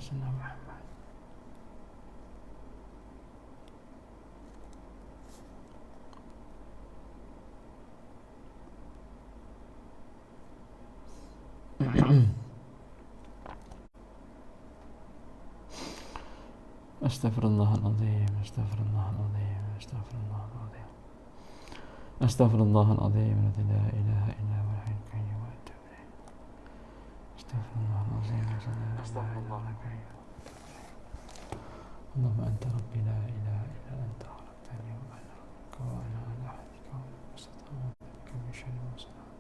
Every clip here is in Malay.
سيدنا محمد. أستغفر الله العظيم، أستغفر الله العظيم، أستغفر الله العظيم، أستغفر الله العظيم الذي لا إله إلا هو الحي القيوم وأتوب إليه. أستغفر الله العظيم، أستغفر الله العظيم. اللهم أنت ربي لا إله إلا أنت خلقتني وأنا عبدك وأنا على عهدك واستطعت بك من شر ما صنعت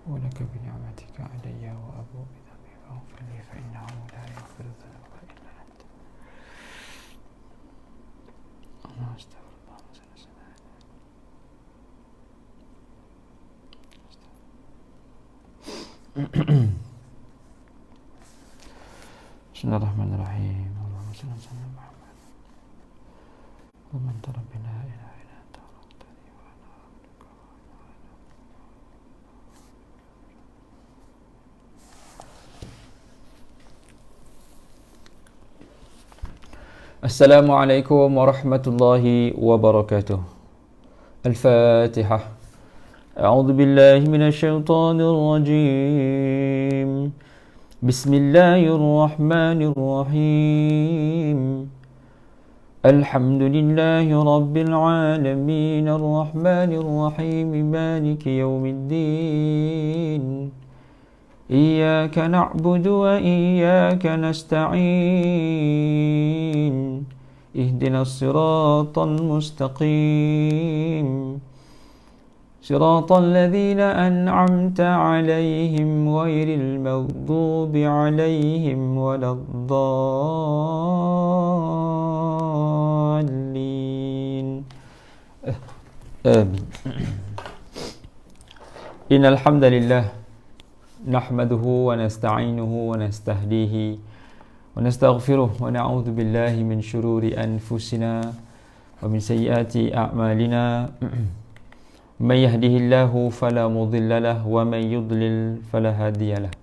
ولك بنعمتك علي وأبوء بذنبي فاغفر لي فإنه لا يغفر الذنوب إلا أنت. الله أستغفر الله بسم الله الرحمن الرحيم. اللهم صل على سيدنا محمد. اللهم أنت ربي لا إله إلا أنت خلقتني وأنا عبدك السلام عليكم ورحمة الله وبركاته. الفاتحة. أعوذ بالله من الشيطان الرجيم. بسم الله الرحمن الرحيم. الحمد لله رب العالمين الرحمن الرحيم مالك يوم الدين. إياك نعبد وإياك نستعين. اهدنا الصراط المستقيم صراط الذين أنعمت عليهم غير المغضوب عليهم ولا الضالين آمين. إن الحمد لله نحمده ونستعينه ونستهديه ونستغفره ونعوذ بالله من شرور أنفسنا ومن سيئات أعمالنا. من يهده الله فلا مضل له ومن يضلل فلا هادي له.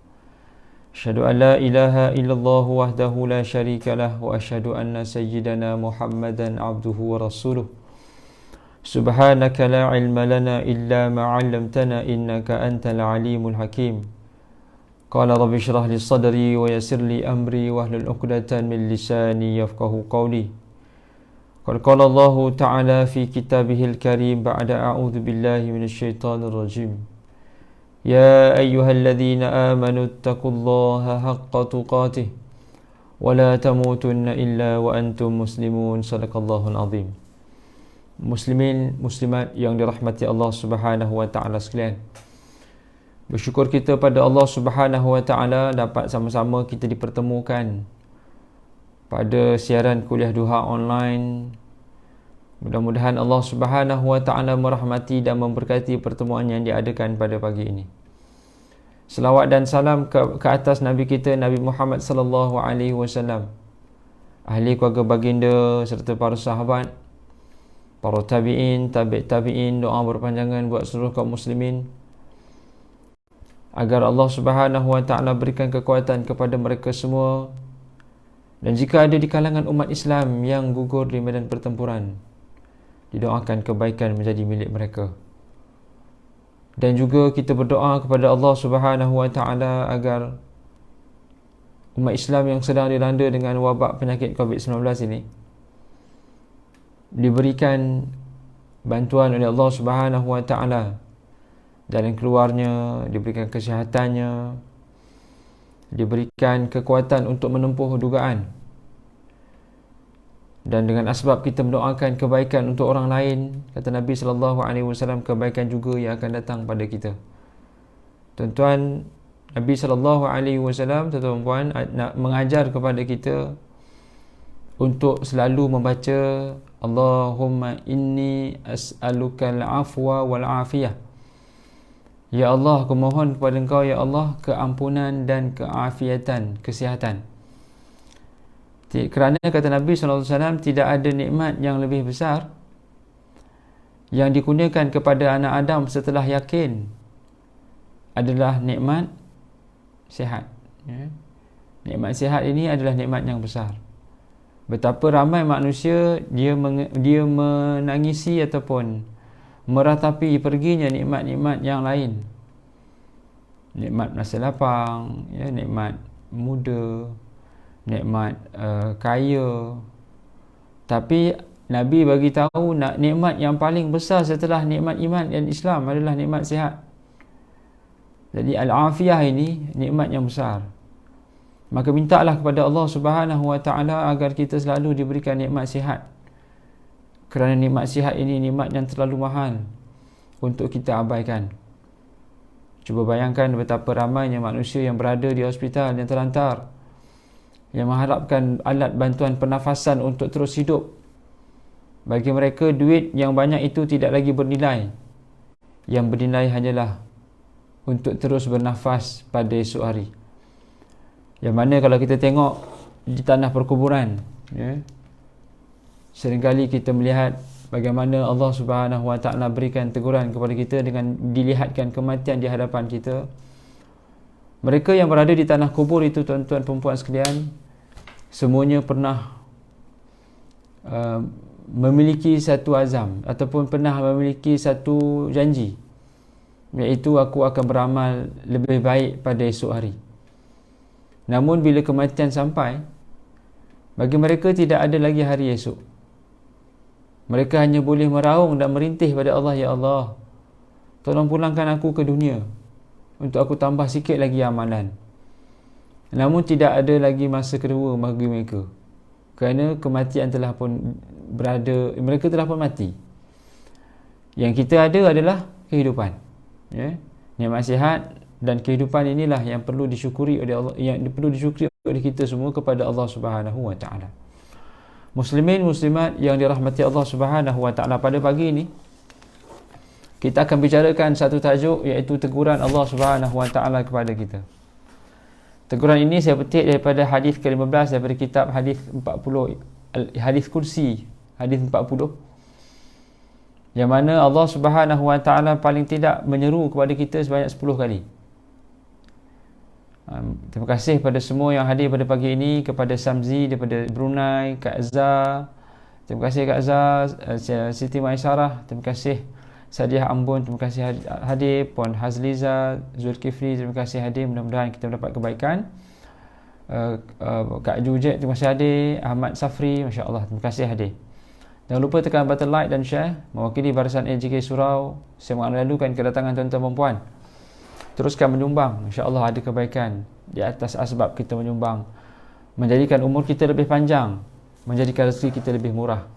أشهد أن لا إله إلا الله وحده لا شريك له وأشهد أن سيدنا محمدا عبده ورسوله. سبحانك لا علم لنا إلا ما علمتنا إنك أنت العليم الحكيم. قال رب اشرح لي صدري ويسر لي أمري واحلل عقدة من لساني يفقهوا قولي. قال الله تعالى في كتابه الكريم بعد أعوذ بالله من الشيطان الرجيم. يا أيها الذين آمنوا اتقوا الله حق تقاته ولا تموتن إلا وأنتم مسلمون. صدق الله العظيم. Muslimin, muslimat yang dirahmati Allah Subhanahu wa taala sekalian. Bersyukur kita pada Allah Subhanahu wa taala dapat sama-sama kita dipertemukan pada siaran kuliah duha online. Mudah-mudahan Allah Subhanahu wa taala merahmati dan memberkati pertemuan yang diadakan pada pagi ini. Selawat dan salam ke atas Nabi kita Nabi Muhammad sallallahu alaihi wasallam, ahli keluarga baginda serta para sahabat, para tabi'in, tabi'in, doa berpanjangan buat seluruh kaum muslimin agar Allah Subhanahu wa taala berikan kekuatan kepada mereka semua. Dan jika ada di kalangan umat Islam yang gugur di medan pertempuran, didoakan kebaikan menjadi milik mereka. Dan juga kita berdoa kepada Allah Subhanahu wa taala agar umat Islam yang sedang dilanda dengan wabak penyakit COVID-19 ini diberikan bantuan oleh Allah Subhanahu wa taala, jalan keluarnya, diberikan kesihatannya, diberikan kekuatan untuk menempuh dugaan. Dan dengan asbab kita mendoakan kebaikan untuk orang lain, kata Nabi sallallahu alaihi wasallam, kebaikan juga yang akan datang pada kita. Tuan-tuan, Nabi sallallahu alaihi wasallam, tuan-tuan puan, nak mengajar kepada kita untuk selalu membaca Allahumma inni as'alukal afwa wal afiyah. Ya Allah, aku mohon kepada Engkau ya Allah keampunan dan keafiatan, kesihatan. Kerana kata Nabi SAW, tidak ada nikmat yang lebih besar yang dikurniakan kepada anak Adam setelah yakin adalah nikmat sihat. Nikmat sihat ini adalah nikmat yang besar. Betapa ramai manusia dia menangisi ataupun meratapi perginya nikmat-nikmat yang lain. Nikmat masa lapang, ya, nikmat muda, nikmat kaya. Tapi Nabi bagi tahu nikmat yang paling besar setelah nikmat iman dan Islam adalah nikmat sihat. Jadi al-afiyah ini nikmat yang besar. Maka mintalah kepada Allah Subhanahu Wa Taala agar kita selalu diberikan nikmat sihat. Kerana nikmat sihat ini nikmat yang terlalu mahal untuk kita abaikan. Cuba bayangkan betapa ramainya manusia yang berada di hospital yang terlantar, yang mengharapkan alat bantuan pernafasan untuk terus hidup. Bagi mereka, duit yang banyak itu tidak lagi bernilai. Yang bernilai hanyalah untuk terus bernafas pada esok hari. Yang mana kalau kita tengok di tanah perkuburan, ya, seringkali kita melihat bagaimana Allah Subhanahu Wa Taala berikan teguran kepada kita dengan dilihatkan kematian di hadapan kita. Mereka yang berada di tanah kubur itu, tuan-tuan perempuan sekalian, semuanya pernah memiliki satu azam ataupun pernah memiliki satu janji, iaitu aku akan beramal lebih baik pada esok hari. Namun bila kematian sampai, bagi mereka tidak ada lagi hari esok. Mereka hanya boleh meraung dan merintih pada Allah, ya Allah, tolong pulangkan aku ke dunia untuk aku tambah sikit lagi amalan. Namun tidak ada lagi masa kedua bagi mereka, kerana kematian telah pun berada, mereka telah pun mati. Yang kita ada adalah kehidupan, ya? Nikmat sihat dan kehidupan inilah yang perlu disyukuri oleh Allah, yang perlu disyukuri oleh kita semua kepada Allah Subhanahu Wa Taala. Muslimin muslimat yang dirahmati Allah Subhanahu Wa Taala, pada pagi ini kita akan bicarakan satu tajuk, iaitu teguran Allah Subhanahu Wa Taala kepada kita. Teguran ini saya petik daripada hadis ke-15 daripada kitab hadis 40, hadis kursi, hadis 40, yang mana Allah Subhanahu Wa Taala paling tidak menyeru kepada kita sebanyak 10 kali. Terima kasih pada semua yang hadir pada pagi ini, kepada Samzi daripada Brunei, Kak Azhar, terima kasih Kak Azhar, Siti Maisarah, terima kasih Sadiah Ambon, terima kasih hadir, Puan Hazliza, Zulkifli, terima kasih hadir, mudah-mudahan kita mendapat kebaikan. Kak Jujet, terima kasih hadir, Ahmad Safri, Masya Allah, terima kasih hadir. Jangan lupa tekan button like dan share. Mewakili Barisan AJK Surau, saya mengalu-alukan kedatangan tuan-tuan dan puan. Teruskan menyumbang, insya-Allah ada kebaikan di atas asbab kita menyumbang, menjadikan umur kita lebih panjang, menjadikan rezeki kita lebih murah,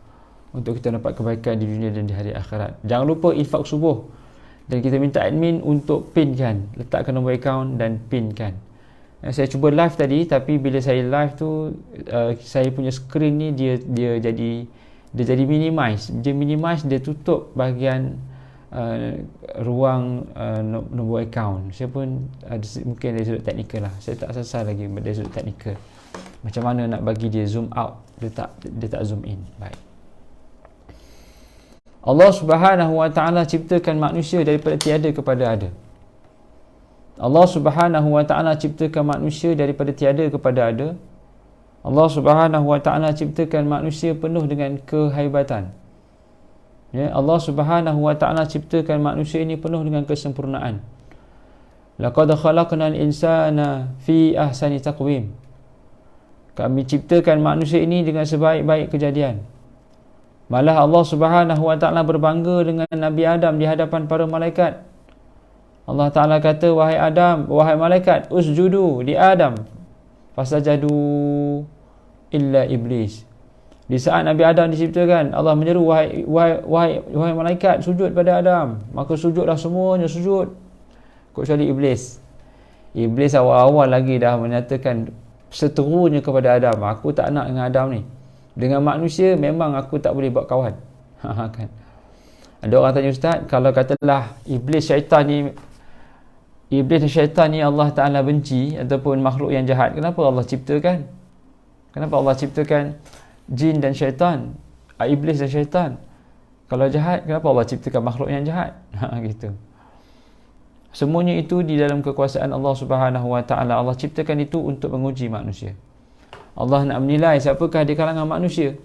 untuk kita dapat kebaikan di dunia dan di hari akhirat. Jangan lupa infak subuh, dan kita minta admin untuk pinkan, letakkan nombor akaun dan pinkan. Saya cuba live tadi, tapi bila saya live tu saya punya skrin ni dia jadi minimize. Dia tutup bahagian ruang nombor akaun. Saya pun mungkin dari sudut teknikal lah, saya tak selesai lagi dari sudut teknikal macam mana nak bagi dia zoom out, dia tak zoom in. Baik. Allah Subhanahu Wa Taala ciptakan manusia daripada tiada kepada ada. Allah Subhanahu Wa Taala ciptakan manusia daripada tiada kepada ada. Allah Subhanahu Wa Taala ciptakan manusia penuh dengan kehaibatan. Ya, Allah Subhanahu Wa Taala ciptakan manusia ini penuh dengan kesempurnaan. Laqad khalaqnal insana fi ahsani taqwim. Kami ciptakan manusia ini dengan sebaik-baik kejadian. Malah Allah Subhanahu Wa Taala berbangga dengan Nabi Adam di hadapan para malaikat. Allah Taala kata, wahai Adam, wahai malaikat, usjudu di Adam. Fasajadu illa iblis. Di saat Nabi Adam diciptakan, Allah menyeru, wahai malaikat, sujud pada Adam. Maka sujudlah semuanya, sujud, kecuali iblis. Iblis awal-awal lagi dah menyatakan seterunya kepada Adam, aku tak nak dengan Adam ni. Dengan manusia memang aku tak boleh buat kawan. Kan? Ada orang tanya, Ustaz, kalau katalah iblis dan syaitan ni Allah Ta'ala benci, ataupun makhluk yang jahat, kenapa Allah ciptakan? Kenapa Allah ciptakan jin dan syaitan, iblis dan syaitan? Kalau jahat, kenapa Allah ciptakan makhluk yang jahat? Gitu. Semuanya itu di dalam kekuasaan Allah Subhanahu Wa Taala. Allah ciptakan itu untuk menguji manusia. Allah nak menilai siapakah di kalangan manusia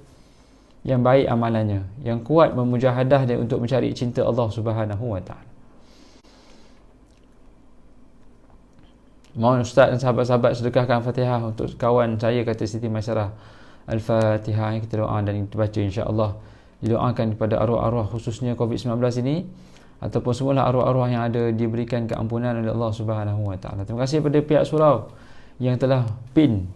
yang baik amalannya, yang kuat memujahadah dia untuk mencari cinta Allah Subhanahu Wa Taala. Mohon Ustaz dan sahabat-sahabat sedekahkan Fatihah untuk kawan saya, kata Siti Masyarah. Al-Fatihah, yang kita doa dan kita baca insya-Allah. Didoakan kepada arwah-arwah khususnya COVID-19 ini, ataupun semua arwah-arwah yang ada diberikan keampunan oleh Allah Subhanahu Wa Taala. Terima kasih kepada pihak surau yang telah pin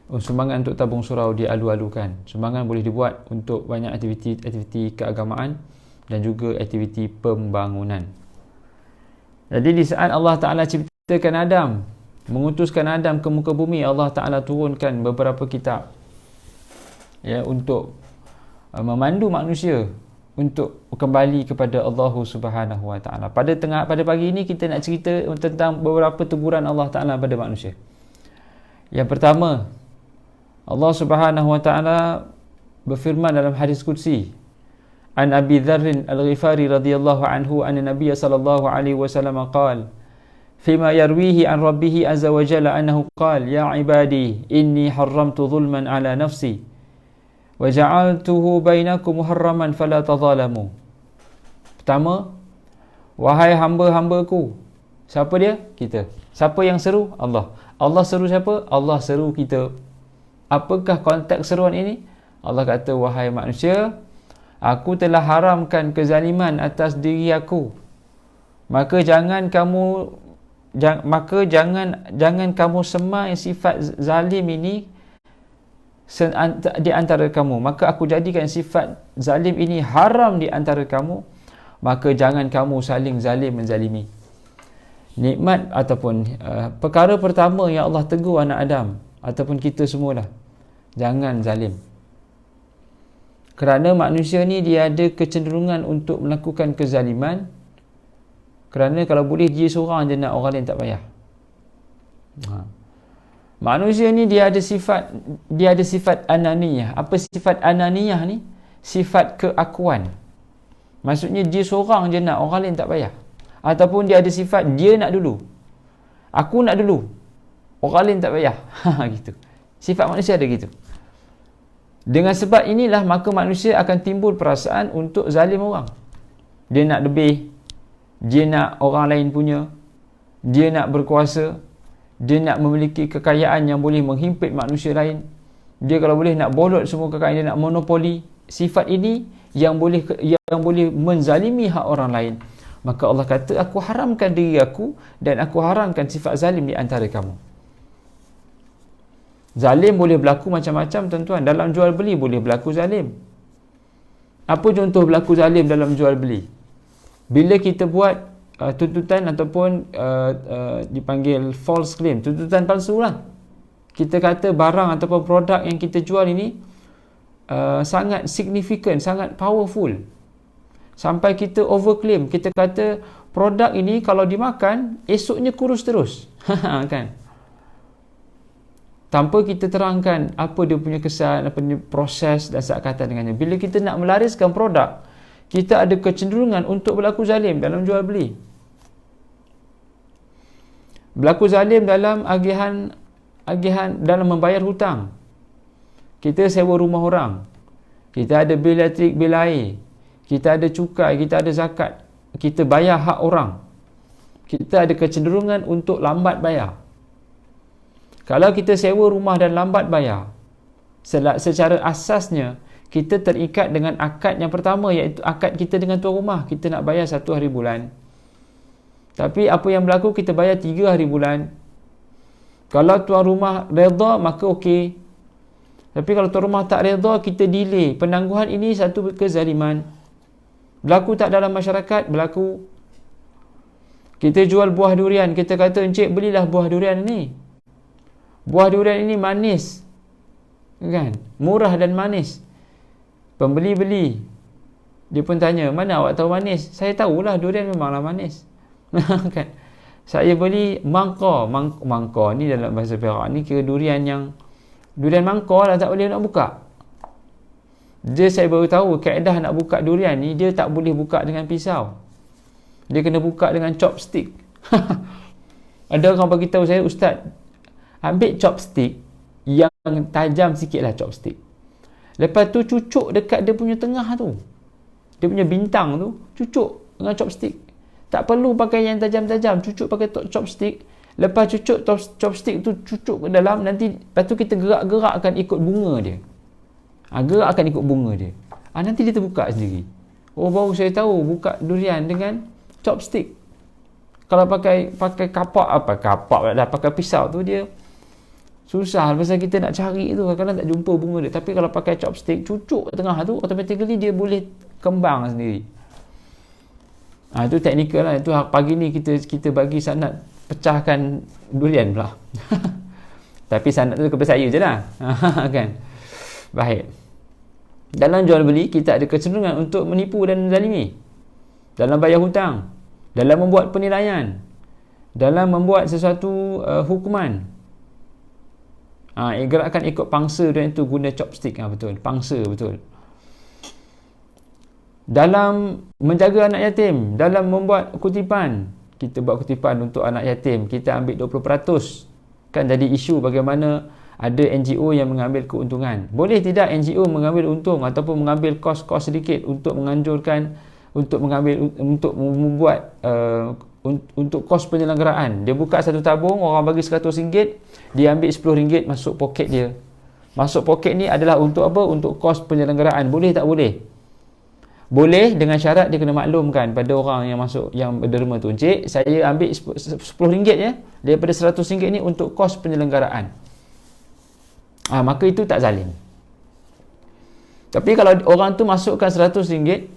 sumbangan untuk tabung surau dialu-alukan. Sumbangan boleh dibuat untuk banyak aktiviti keagamaan dan juga aktiviti pembangunan. Jadi di saat Allah Ta'ala ciptakan Adam, mengutuskan Adam ke muka bumi, Allah Ta'ala turunkan beberapa kitab ya, untuk memandu manusia untuk kembali kepada Allah Subhanahu Wa Ta'ala. Pada pagi ini kita nak cerita tentang beberapa teguran Allah Ta'ala pada manusia. Yang pertama, Allah Subhanahu Wa Ta'ala berfirman dalam hadis qudsi, an Abi Dzarr Al-Ghifari radhiyallahu anhu anna Nabiy sallallahu alaihi wasallam qala fima yarwihi an rabbih azza wa jalla annahu qala ya ibadi inni harramtu zulman ala nafsi wa ja'altuhu bainakum muharraman fala tadhalamu. Pertama, wahai hamba-hambaku. Siapa dia? Kita. Siapa yang seru? Allah. Allah seru siapa? Allah seru kita. Apakah konteks seruan ini? Allah kata, wahai manusia, aku telah haramkan kezaliman atas diri aku. Maka jangan kamu semai sifat zalim ini di antara kamu. Maka aku jadikan sifat zalim ini haram di antara kamu. Maka jangan kamu saling zalim menzalimi. Nikmat ataupun perkara pertama yang Allah tegur anak Adam ataupun kita semualah, jangan zalim. Kerana manusia ni dia ada kecenderungan untuk melakukan kezaliman. Kerana kalau boleh dia seorang je nak, orang lain tak payah. Manusia ni dia ada sifat ananiyah. Apa sifat ananiyah ni? Sifat keakuan. Maksudnya dia seorang je nak, orang lain tak payah. Ataupun dia ada sifat dia nak dulu. Aku nak dulu, orang lain tak payah. Gitu. Sifat manusia ada gitu. Dengan sebab inilah maka manusia akan timbul perasaan untuk zalim orang. Dia nak lebih, dia nak orang lain punya, dia nak berkuasa, dia nak memiliki kekayaan yang boleh menghimpit manusia lain. Dia kalau boleh nak bolot semua kekayaan, dia nak monopoli. Sifat ini yang boleh menzalimi hak orang lain. Maka Allah kata, aku haramkan diri aku dan aku haramkan sifat zalim di antara kamu. Zalim boleh berlaku macam-macam tuan-tuan. Dalam jual beli boleh berlaku zalim. Apa contoh berlaku zalim dalam jual beli? Bila kita buat tuntutan ataupun dipanggil false claim, tuntutan palsu lah. Kita kata barang ataupun produk yang kita jual ini sangat signifikan, sangat powerful. Sampai kita overclaim. Kita kata produk ini kalau dimakan esoknya kurus terus. Kan? Tanpa kita terangkan apa dia punya kesan, apa dia proses dan seakatan dengannya. Bila kita nak melariskan produk, kita ada kecenderungan untuk berlaku zalim dalam jual beli. Berlaku zalim dalam agihan dalam membayar hutang. Kita sewa rumah orang. Kita ada bil elektrik, bil air. Kita ada cukai, kita ada zakat. Kita bayar hak orang. Kita ada kecenderungan untuk lambat bayar. Kalau kita sewa rumah dan lambat bayar, secara asasnya kita terikat dengan akad yang pertama, iaitu akad kita dengan tuan rumah. Kita nak bayar 1 hari bulan. Tapi apa yang berlaku, kita bayar 3 hari bulan. Kalau tuan rumah redha, maka okey. Tapi kalau tuan rumah tak redha, kita delay. Penangguhan ini satu kezaliman. Berlaku tak dalam masyarakat? Berlaku. Kita jual buah durian, kita kata, encik belilah buah durian ni. Buah durian ini manis, kan? Murah dan manis. Pembeli beli. Dia pun tanya, mana awak tahu manis? Saya tahulah durian memanglah manis. Kan? Saya beli mangka. Mangka ni dalam bahasa Perak ni kira durian mangka lah, tak boleh nak buka. Saya baru tahu kaedah nak buka durian ni, dia tak boleh buka dengan pisau. Dia kena buka dengan chopstick. Ada orang bagi tahu saya, ustaz, ambil chopstick yang tajam sikit lah chopstick. Lepas tu cucuk dekat dia punya tengah tu. Dia punya bintang tu, cucuk dengan chopstick. Tak perlu pakai yang tajam-tajam, cucuk pakai chopstick. Lepas cucuk chopstick tu, cucuk ke dalam, nanti lepas tu kita gerak-gerakkan ikut bunga dia. Gerakkan ikut bunga dia. Nanti dia terbuka sendiri. Oh, baru saya tahu buka durian dengan chopstick. Kalau pakai kapak dah, pakai pisau tu dia susah, pasal kita nak cari tu kadang-kadang tak jumpa bunga dia. Tapi kalau pakai chopstick, cucuk tengah tu, automatically dia boleh kembang sendiri. Itu teknikal lah. Itu pagi ni kita bagi sanad pecahkan durian pula. Tapi sanad tu kepada saya je lah. Kan? Baik. Dalam jual beli, kita ada kecenderungan untuk menipu dan menzalimi. Dalam bayar hutang, dalam membuat penilaian, dalam membuat sesuatu hukuman. Gerakan ikut pangsa dan itu guna chopstick. Betul, pangsa, betul. Dalam menjaga anak yatim, dalam membuat kutipan, kita buat kutipan untuk anak yatim, kita ambil 20%. Kan jadi isu bagaimana ada NGO yang mengambil keuntungan. Boleh tidak NGO mengambil untung ataupun mengambil kos-kos sedikit untuk menganjurkan, untuk membuat untuk kos penyelenggaraan. Dia buka satu tabung, orang bagi RM100, dia ambil RM10 masuk poket dia. Masuk poket ni adalah untuk apa? Untuk kos penyelenggaraan. Boleh tak boleh? Boleh, dengan syarat dia kena maklumkan pada orang yang masuk, yang berderma tu, encik, saya ambil RM10 ya, daripada RM100 ni untuk kos penyelenggaraan. Maka itu tak zalim. Tapi kalau orang tu masukkan RM100,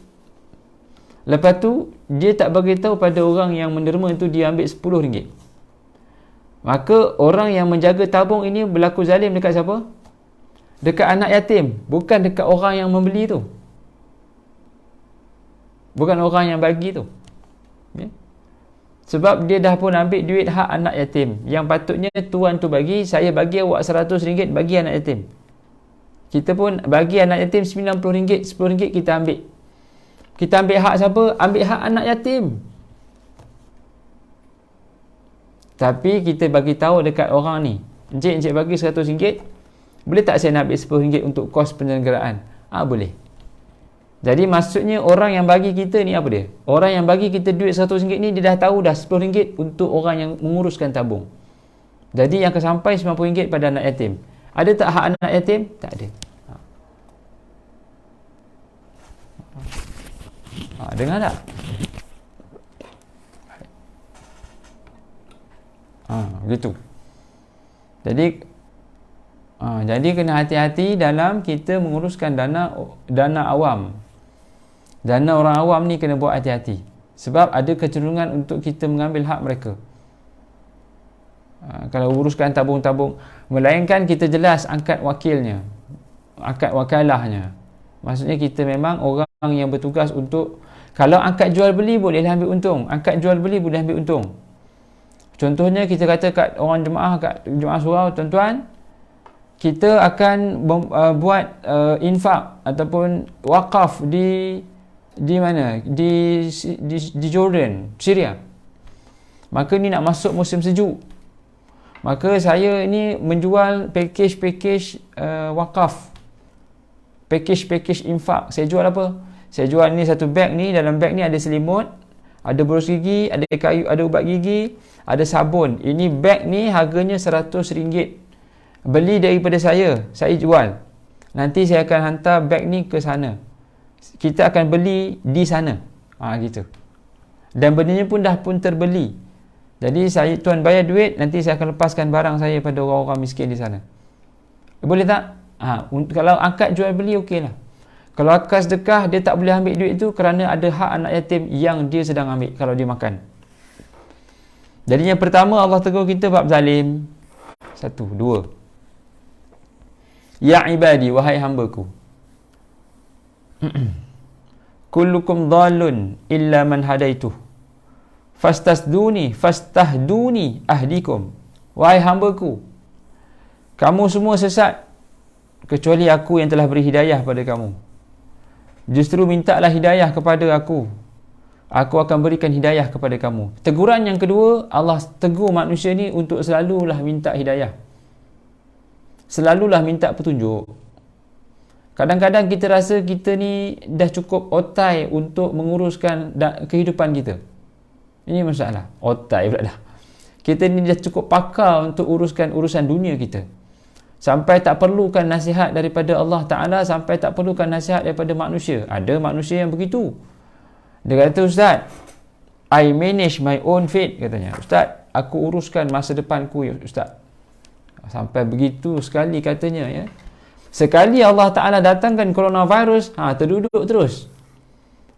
lepas tu dia tak bagi tahu pada orang yang menderma tu dia ambil RM10, maka orang yang menjaga tabung ini berlaku zalim dekat siapa? Dekat anak yatim, bukan dekat orang yang membeli tu, bukan orang yang bagi tu. Sebab dia dah pun ambil duit hak anak yatim, yang patutnya tuan tu bagi, saya bagi awak RM100, bagi anak yatim. Kita pun bagi anak yatim RM90, RM10 kita ambil. Kita ambil hak siapa? Ambil hak anak yatim. Tapi kita bagi tahu dekat orang ni, encik bagi RM100, boleh tak saya nak ambil RM10 untuk kos penyelenggaraan? Boleh. Jadi maksudnya orang yang bagi kita ni apa dia? Orang yang bagi kita duit RM100 ni, dia dah tahu dah RM10 untuk orang yang menguruskan tabung. Jadi yang akan sampai RM90 pada anak yatim. Ada tak hak anak yatim? Tak ada. Dengar tak? Gitu. Jadi kena hati-hati dalam kita menguruskan dana awam. Dana orang awam ni kena buat hati-hati. Sebab ada kecenderungan untuk kita mengambil hak mereka. Kalau uruskan tabung-tabung, melainkan kita jelas angkat wakilnya, angkat wakalahnya. Maksudnya kita memang orang yang bertugas untuk, kalau angkat jual beli bolehlah ambil untung, angkat jual beli boleh ambil untung. Contohnya kita kata kat orang kat jemaah surau, tuan-tuan, kita akan buat infak ataupun wakaf di mana? Di Jordan, Syria. Maka ni nak masuk musim sejuk. Maka saya ni menjual package wakaf. Package infak. Saya jual apa? Saya jual ni satu beg ni, dalam beg ni ada selimut, ada boros gigi, ada kayu, ada ubat gigi, ada sabun. Ini beg ni harganya RM100. Beli daripada saya jual. Nanti saya akan hantar beg ni ke sana. Kita akan beli di sana. Gitu. Dan bendanya pun dah pun terbeli. Jadi tuan bayar duit, nanti saya akan lepaskan barang saya pada orang-orang miskin di sana. Boleh tak? Kalau angkat jual beli, okey lah. Kalau akad sedekah, dia tak boleh ambil duit tu kerana ada hak anak yatim yang dia sedang ambil kalau dia makan. Jadi yang pertama, Allah tegur kita bab zalim. 1, 2. Ya ibadi, wahai hambaku, kullukum dhalun illa man hadaituh, fastahduni ahdikum. Wahai hambaku, kamu semua sesat kecuali aku yang telah beri hidayah pada kamu. Justru mintalah hidayah kepada aku. Aku akan berikan hidayah kepada kamu. Teguran yang kedua, Allah tegur manusia ni untuk selalulah minta hidayah. Selalulah minta petunjuk. Kadang-kadang kita rasa kita ni dah cukup otai untuk menguruskan kehidupan kita. Ini masalah. Otai pula dah. Kita ni dah cukup pakar untuk uruskan urusan dunia kita. Sampai tak perlukan nasihat daripada Allah Ta'ala, sampai tak perlukan nasihat daripada manusia. Ada manusia yang begitu. Dia kata, Ustaz, I manage my own fate, katanya. Ustaz, aku uruskan masa depanku, ya Ustaz. Sampai begitu sekali katanya, ya. Sekali Allah Ta'ala datangkan coronavirus, terduduk terus.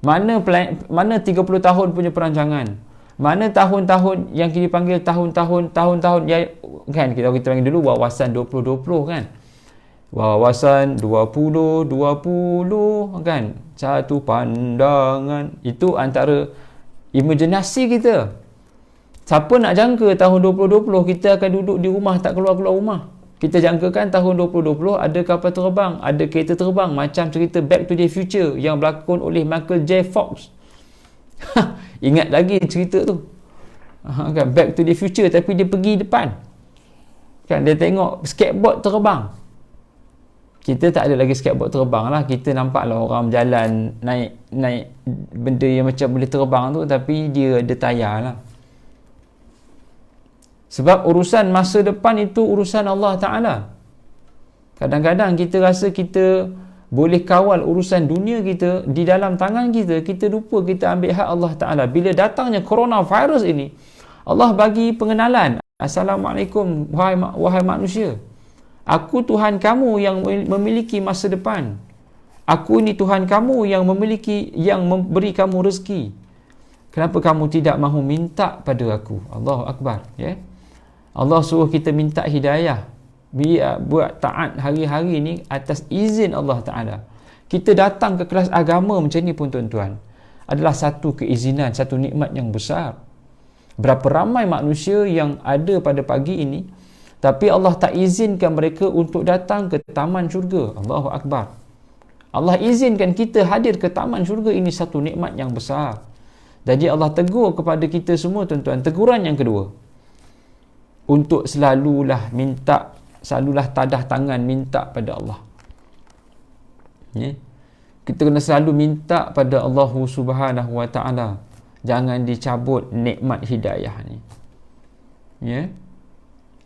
Mana 30 tahun punya perancangan? Mana tahun-tahun yang kita panggil tahun-tahun ya, kan kita panggil dulu wawasan 2020 kan. Wawasan 2020 kan. Satu pandangan. Itu antara imajinasi kita. Siapa nak jangka tahun 2020 kita akan duduk di rumah, tak keluar-keluar rumah. Kita jangkakan tahun 2020 ada kapal terbang, ada kereta terbang, macam cerita Back to the Future yang berlakon oleh Michael J. Fox. Ingat lagi cerita tu. Kan, Back to the Future, tapi dia pergi depan. Kan, dia tengok skateboard terbang. Kita tak ada lagi skateboard terbang lah. Kita nampaklah orang berjalan naik benda yang macam boleh terbang tu, tapi dia ada tayar lah. Sebab urusan masa depan itu urusan Allah Ta'ala. Kadang-kadang kita rasa kita boleh kawal urusan dunia kita di dalam tangan kita. Kita lupa kita ambil hak Allah Ta'ala. Bila datangnya coronavirus ini, Allah bagi pengenalan. Assalamualaikum, wahai manusia. Aku Tuhan kamu yang memiliki masa depan. Aku ni Tuhan kamu yang memberi kamu rezeki. Kenapa kamu tidak mahu minta pada aku? Allahu Akbar. Ya? Allah suruh kita minta hidayah. Buat taat hari-hari ni atas izin Allah Ta'ala. Kita datang ke kelas agama macam ni pun tuan-tuan, adalah satu keizinan, satu nikmat yang besar. Berapa ramai manusia yang ada pada pagi ini, tapi Allah tak izinkan mereka untuk datang ke taman syurga. Allahu Akbar. Allah izinkan kita hadir ke taman syurga, ini satu nikmat yang besar. Jadi Allah tegur kepada kita semua tuan-tuan. Teguran yang kedua, untuk selalulah tadah tangan minta pada Allah. Ya? Kita kena selalu minta pada Allah Subhanahu Wa Ta'ala. Jangan dicabut nikmat hidayah ni. Ya?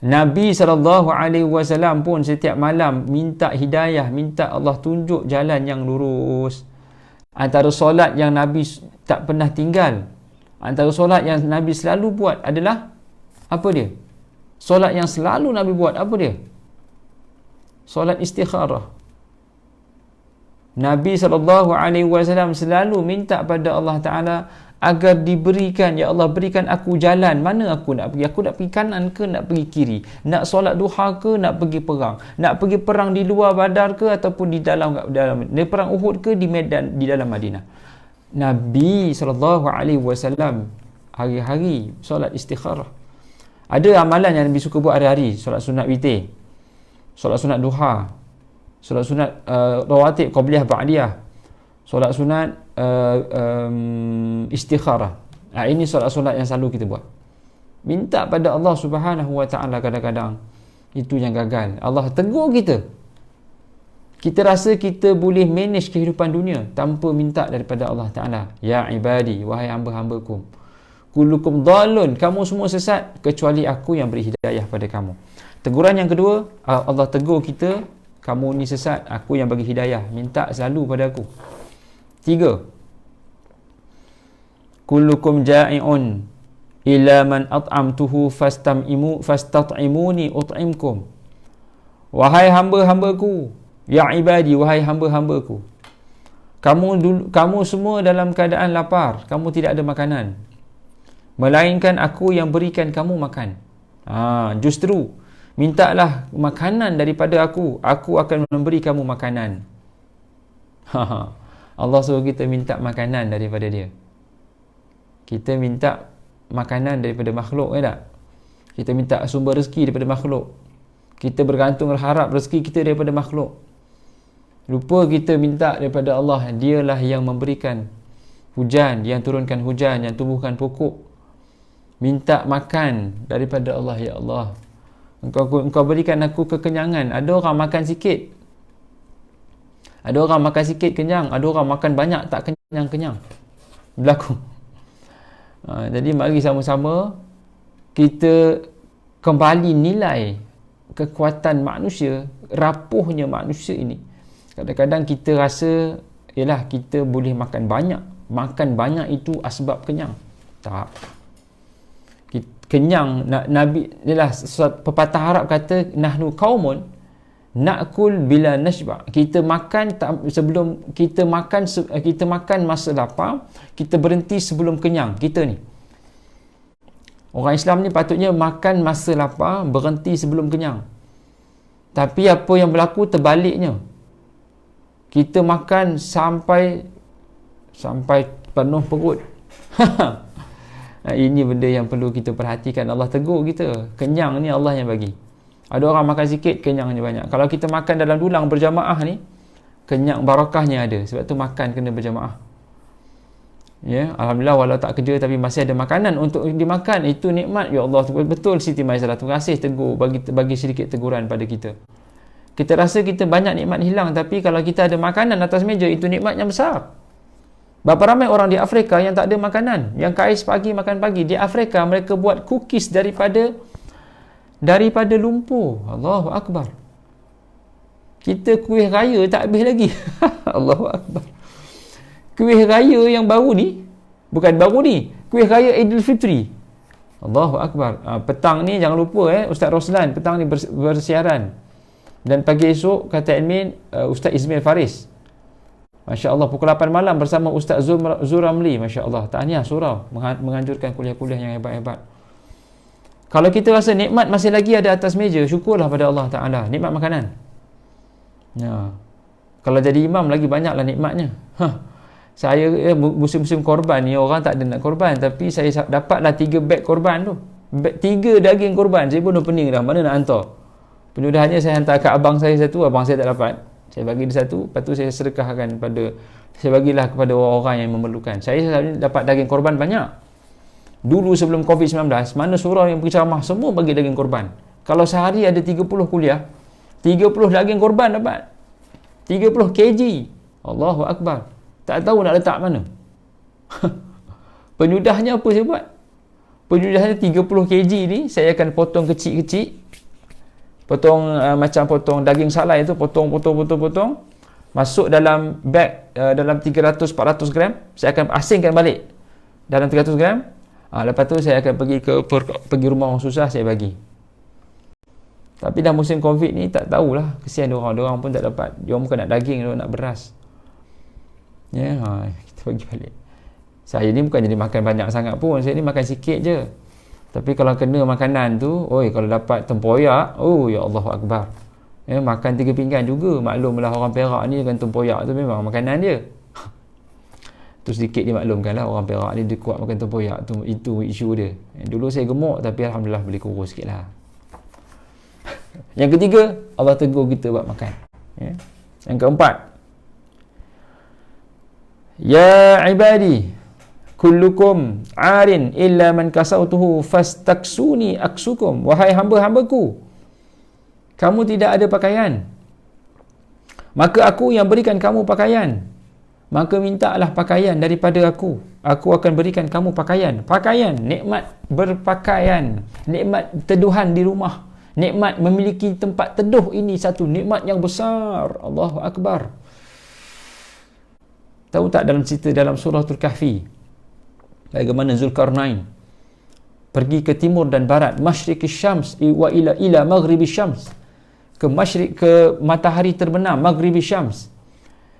Nabi SAW pun setiap malam minta hidayah, minta Allah tunjuk jalan yang lurus. Antara solat yang Nabi tak pernah tinggal, antara solat yang Nabi selalu buat adalah apa dia? Solat yang selalu Nabi buat apa dia? Solat istikharah. Nabi SAW selalu minta pada Allah Ta'ala agar diberikan, ya Allah berikan aku jalan. Mana aku nak pergi? Aku nak pergi kanan ke nak pergi kiri? Nak solat duha ke nak pergi perang? Nak pergi perang di luar Badar ke ataupun di dalam perang Uhud ke di medan di dalam Madinah? Nabi SAW hari-hari solat istikharah. Ada amalan yang Nabi suka buat hari-hari. Solat sunat witir, solat sunat duha, solat sunat rawatib qabliyah ba'diyah, solat sunat istikharah. Ini solat-solat yang selalu kita buat. Minta pada Allah Subhanahu Wa Ta'ala. Kadang-kadang itu yang gagal. Allah tegur kita. Kita rasa kita boleh manage kehidupan dunia tanpa minta daripada Allah Ta'ala. Ya ibadi, wahai hamba-hambaku, kullukum dhalun, kamu semua sesat kecuali aku yang beri hidayah pada kamu. Teguran yang kedua, Allah tegur kita, kamu ni sesat, aku yang bagi hidayah, minta selalu pada aku. 3, kullukum ja'i'un ila man at'amtuhu fastat'imuni ut'imkum. Wahai hamba-hambaku, ya ibadi, wahai hamba-hambaku, kamu semua dalam keadaan lapar, kamu tidak ada makanan, melainkan aku yang berikan kamu makan. Justru mintalah makanan daripada aku akan memberi kamu makanan. Allah suruh kita minta makanan daripada dia. Kita minta makanan daripada makhluk, tak? Kita minta sumber rezeki daripada makhluk. Kita bergantung harap rezeki kita daripada makhluk. Lupa kita minta daripada Allah. Dialah yang memberikan hujan, yang turunkan hujan, yang tumbuhkan pokok. Minta makan daripada Allah, ya Allah, Engkau berikan aku kekenyangan. Ada orang makan sikit, ada orang makan sikit kenyang, ada orang makan banyak tak kenyang-kenyang. Berlaku. Jadi mari sama-sama kita kembali nilai kekuatan manusia, rapuhnya manusia ini. Kadang-kadang kita rasa ialah kita boleh makan banyak. Makan banyak itu asbab kenyang. Tak. Kenyang, Nabi ialah pepatah Arab kata, nahnu qaumun nakul bila nashba. Kita makan sebelum kita makan masa lapar, kita berhenti sebelum kenyang. Kita ni orang Islam ni patutnya makan masa lapar, berhenti sebelum kenyang. Tapi apa yang berlaku terbaliknya. Kita makan sampai penuh perut. Ini benda yang perlu kita perhatikan. Allah tegur kita. Kenyang ni Allah yang bagi. Ada orang makan sikit, kenyangnya banyak. Kalau kita makan dalam dulang berjamaah ni, kenyang, barakahnya ada. Sebab tu makan kena berjamaah. Ya, alhamdulillah, walau tak kerja tapi masih ada makanan untuk dimakan. Itu nikmat, ya Allah. Betul Siti Maisalah. Terima kasih tegur, bagi sedikit teguran pada kita. Kita rasa kita banyak nikmat hilang, tapi kalau kita ada makanan atas meja, itu nikmat yang besar. Berapa ramai orang di Afrika yang tak ada makanan, yang kais pagi makan pagi. Di Afrika mereka buat cookies daripada lumpur. Allahu Akbar. Kita kuih raya tak habis lagi. Allahu Akbar. Kuih raya yang baru ni, bukan baru ni, kuih raya Aidilfitri. Allahu Akbar. Petang ni jangan lupa Ustaz Roslan petang ni bersiaran. Dan pagi esok kata admin Ustaz Ismail Faris. Masya Allah, pukul 8 malam bersama Ustaz Zuramli. Masya Allah, tahniah surau menganjurkan kuliah-kuliah yang hebat-hebat. Kalau kita rasa nikmat masih lagi ada atas meja, syukurlah pada Allah Ta'ala. Nikmat makanan. Ya. Kalau jadi imam lagi banyaklah nikmatnya. Saya musim-musim korban ni, orang tak ada nak korban, tapi saya dapatlah 3 beg korban tu. 3 daging korban. Saya pun dah pening dah, mana nak hantar. Penyudahannya saya hantar kat abang saya satu, abang saya tak dapat. Saya bagi dia satu, lepas tu saya sedekahkan saya bagilah kepada orang-orang yang memerlukan. Saya dapat daging korban banyak. Dulu sebelum COVID-19, mana surau yang pergi ceramah, semua bagi daging korban. Kalau sehari ada 30 kuliah, 30 daging korban dapat. 30 kg. Allahu Akbar. Tak tahu nak letak mana. Penyudahnya apa saya buat? Penyudahnya 30 kg ni, saya akan potong kecil-kecil. Macam potong daging salai tu, potong, masuk dalam beg, dalam 300-400 gram. Saya akan asingkan balik dalam 300 gram. Lepas tu saya akan pergi rumah orang susah, saya bagi. Tapi dah musim COVID ni, tak tahulah, kesian diorang pun tak dapat. Diorang bukan nak daging, diorang nak beras. Ya, kita bagi balik. Saya ni bukan jadi makan banyak sangat pun, saya ni makan sikit je. Tapi kalau kena makanan tu, kalau dapat tempoyak, ya Allahu Akbar. Makan 3 pinggan juga. Maklumlah orang Perak ni dengan tempoyak tu memang makanan dia. Tu sedikit dimaklumkanlah, orang Perak ni dia kuat makan tempoyak tu, itu isu dia. Dulu saya gemuk tapi alhamdulillah boleh kurus sikitlah. Yang ketiga, Allah tegur kita buat makan. Yang keempat, ya ibadi kullukum arin illa man kasautuhu fastaksuni aksukum. Wahai hamba-hambaku, kamu tidak ada pakaian, maka aku yang berikan kamu pakaian. Maka mintalah pakaian daripada aku akan berikan kamu pakaian. Pakaian, nikmat berpakaian, nikmat teduhan di rumah, nikmat memiliki tempat teduh, ini satu nikmat yang besar. Allahu Akbar. Tahu tak dalam cerita dalam suratul Kahfi, bagaimana Zulkarnain pergi ke timur dan barat, masyriqi syams wa ila maghribi syams, ke masyriq, ke matahari terbenam, maghribi syams.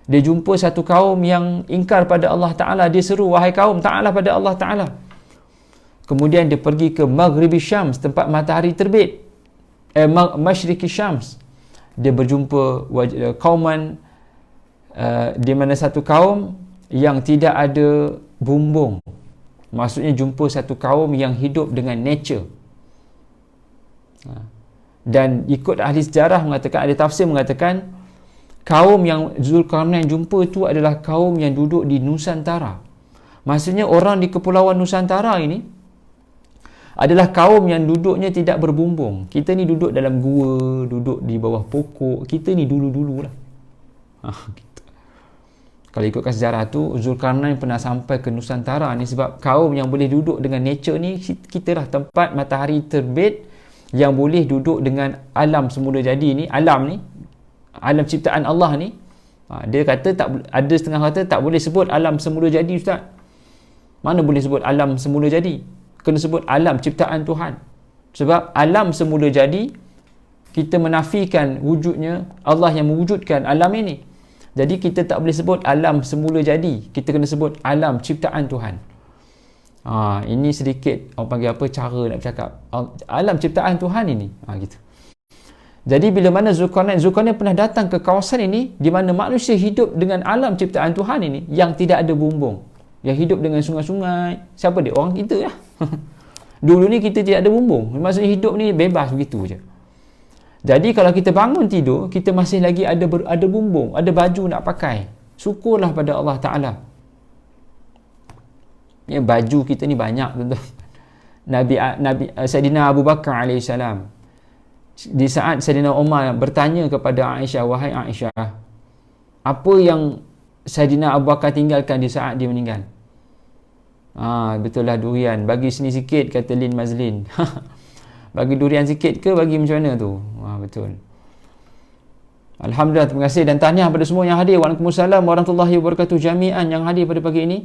Dia jumpa satu kaum yang ingkar pada Allah Ta'ala. Dia seru, wahai kaum, ta'ala pada Allah Ta'ala. Kemudian dia pergi ke maghribi syams, tempat matahari terbit, masyriqi syams. Dia berjumpa kauman, di mana satu kaum yang tidak ada bumbung. Maksudnya jumpa satu kaum yang hidup dengan nature. Dan ikut ahli sejarah mengatakan, ada tafsir mengatakan, kaum yang Zulkarnain jumpa itu adalah kaum yang duduk di Nusantara. Maksudnya orang di Kepulauan Nusantara ini adalah kaum yang duduknya tidak berbumbung. Kita ni duduk dalam gua, duduk di bawah pokok. Kita ni dulu-dululah. Gitu. Kalau ikutkan sejarah tu, Zulkarnain pernah sampai ke Nusantara ni sebab kaum yang boleh duduk dengan nature ni, kita lah tempat matahari terbit yang boleh duduk dengan alam semula jadi ni, alam ciptaan Allah ni. Dia kata ada setengah kata tak boleh sebut alam semula jadi, ustaz. Mana boleh sebut alam semula jadi? Kena sebut alam ciptaan Tuhan. Sebab alam semula jadi, kita menafikan wujudnya Allah yang mewujudkan alam ini. Jadi kita tak boleh sebut alam semula jadi. Kita kena sebut alam ciptaan Tuhan. Ini sedikit orang panggil apa, cara nak bercakap. Alam ciptaan Tuhan ini. Gitu. Jadi bila mana Zulkarnain pernah datang ke kawasan ini di mana manusia hidup dengan alam ciptaan Tuhan ini yang tidak ada bumbung. Yang hidup dengan sungai-sungai. Siapa dia? Orang kita lah. Dulu ni kita tidak ada bumbung. Maksudnya hidup ni bebas begitu je. Jadi kalau kita bangun tidur, kita masih lagi ada bumbung, ada baju nak pakai. Syukurlah pada Allah Ta'ala. Ya, baju kita ni banyak, tuan-tuan. Nabi Sayyidina Abu Bakar AS, di saat Sayyidina Umar bertanya kepada Aisyah, wahai Aisyah, apa yang Sayyidina Abu Bakar tinggalkan di saat dia meninggal? Betul lah durian. Bagi sini sikit, kata Lin Mazlin. Bagi durian sikit ke bagi macam mana tu? Betul. Alhamdulillah, terima kasih dan tahniah pada semua yang hadir. Waalaikumsalam warahmatullahi wabarakatuh jami'an yang hadir pada pagi ini.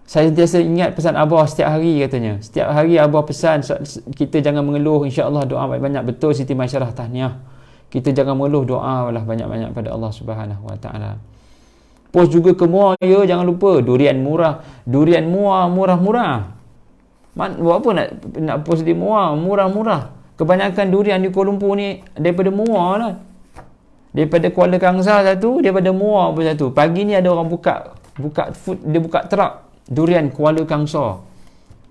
Saya sentiasa ingat pesan Abah setiap hari katanya. Setiap hari Abah pesan kita jangan mengeluh, insya-Allah doa banyak-banyak. Betul Siti Masyarah, tahniah. Kita jangan mengeluh, doa lah banyak-banyak pada Allah Subhanahu Wa Taala. Post juga ke Muar ya, jangan lupa. Durian murah. Durian Muar murah-murah. Buat apa nak post di Muar murah-murah? Kebanyakan durian di Kuala Lumpur ni daripada Muar lah. Daripada Kuala Kangsar satu, daripada Muar pun satu. Pagi ni ada orang buka food, dia buka truck durian Kuala Kangsar.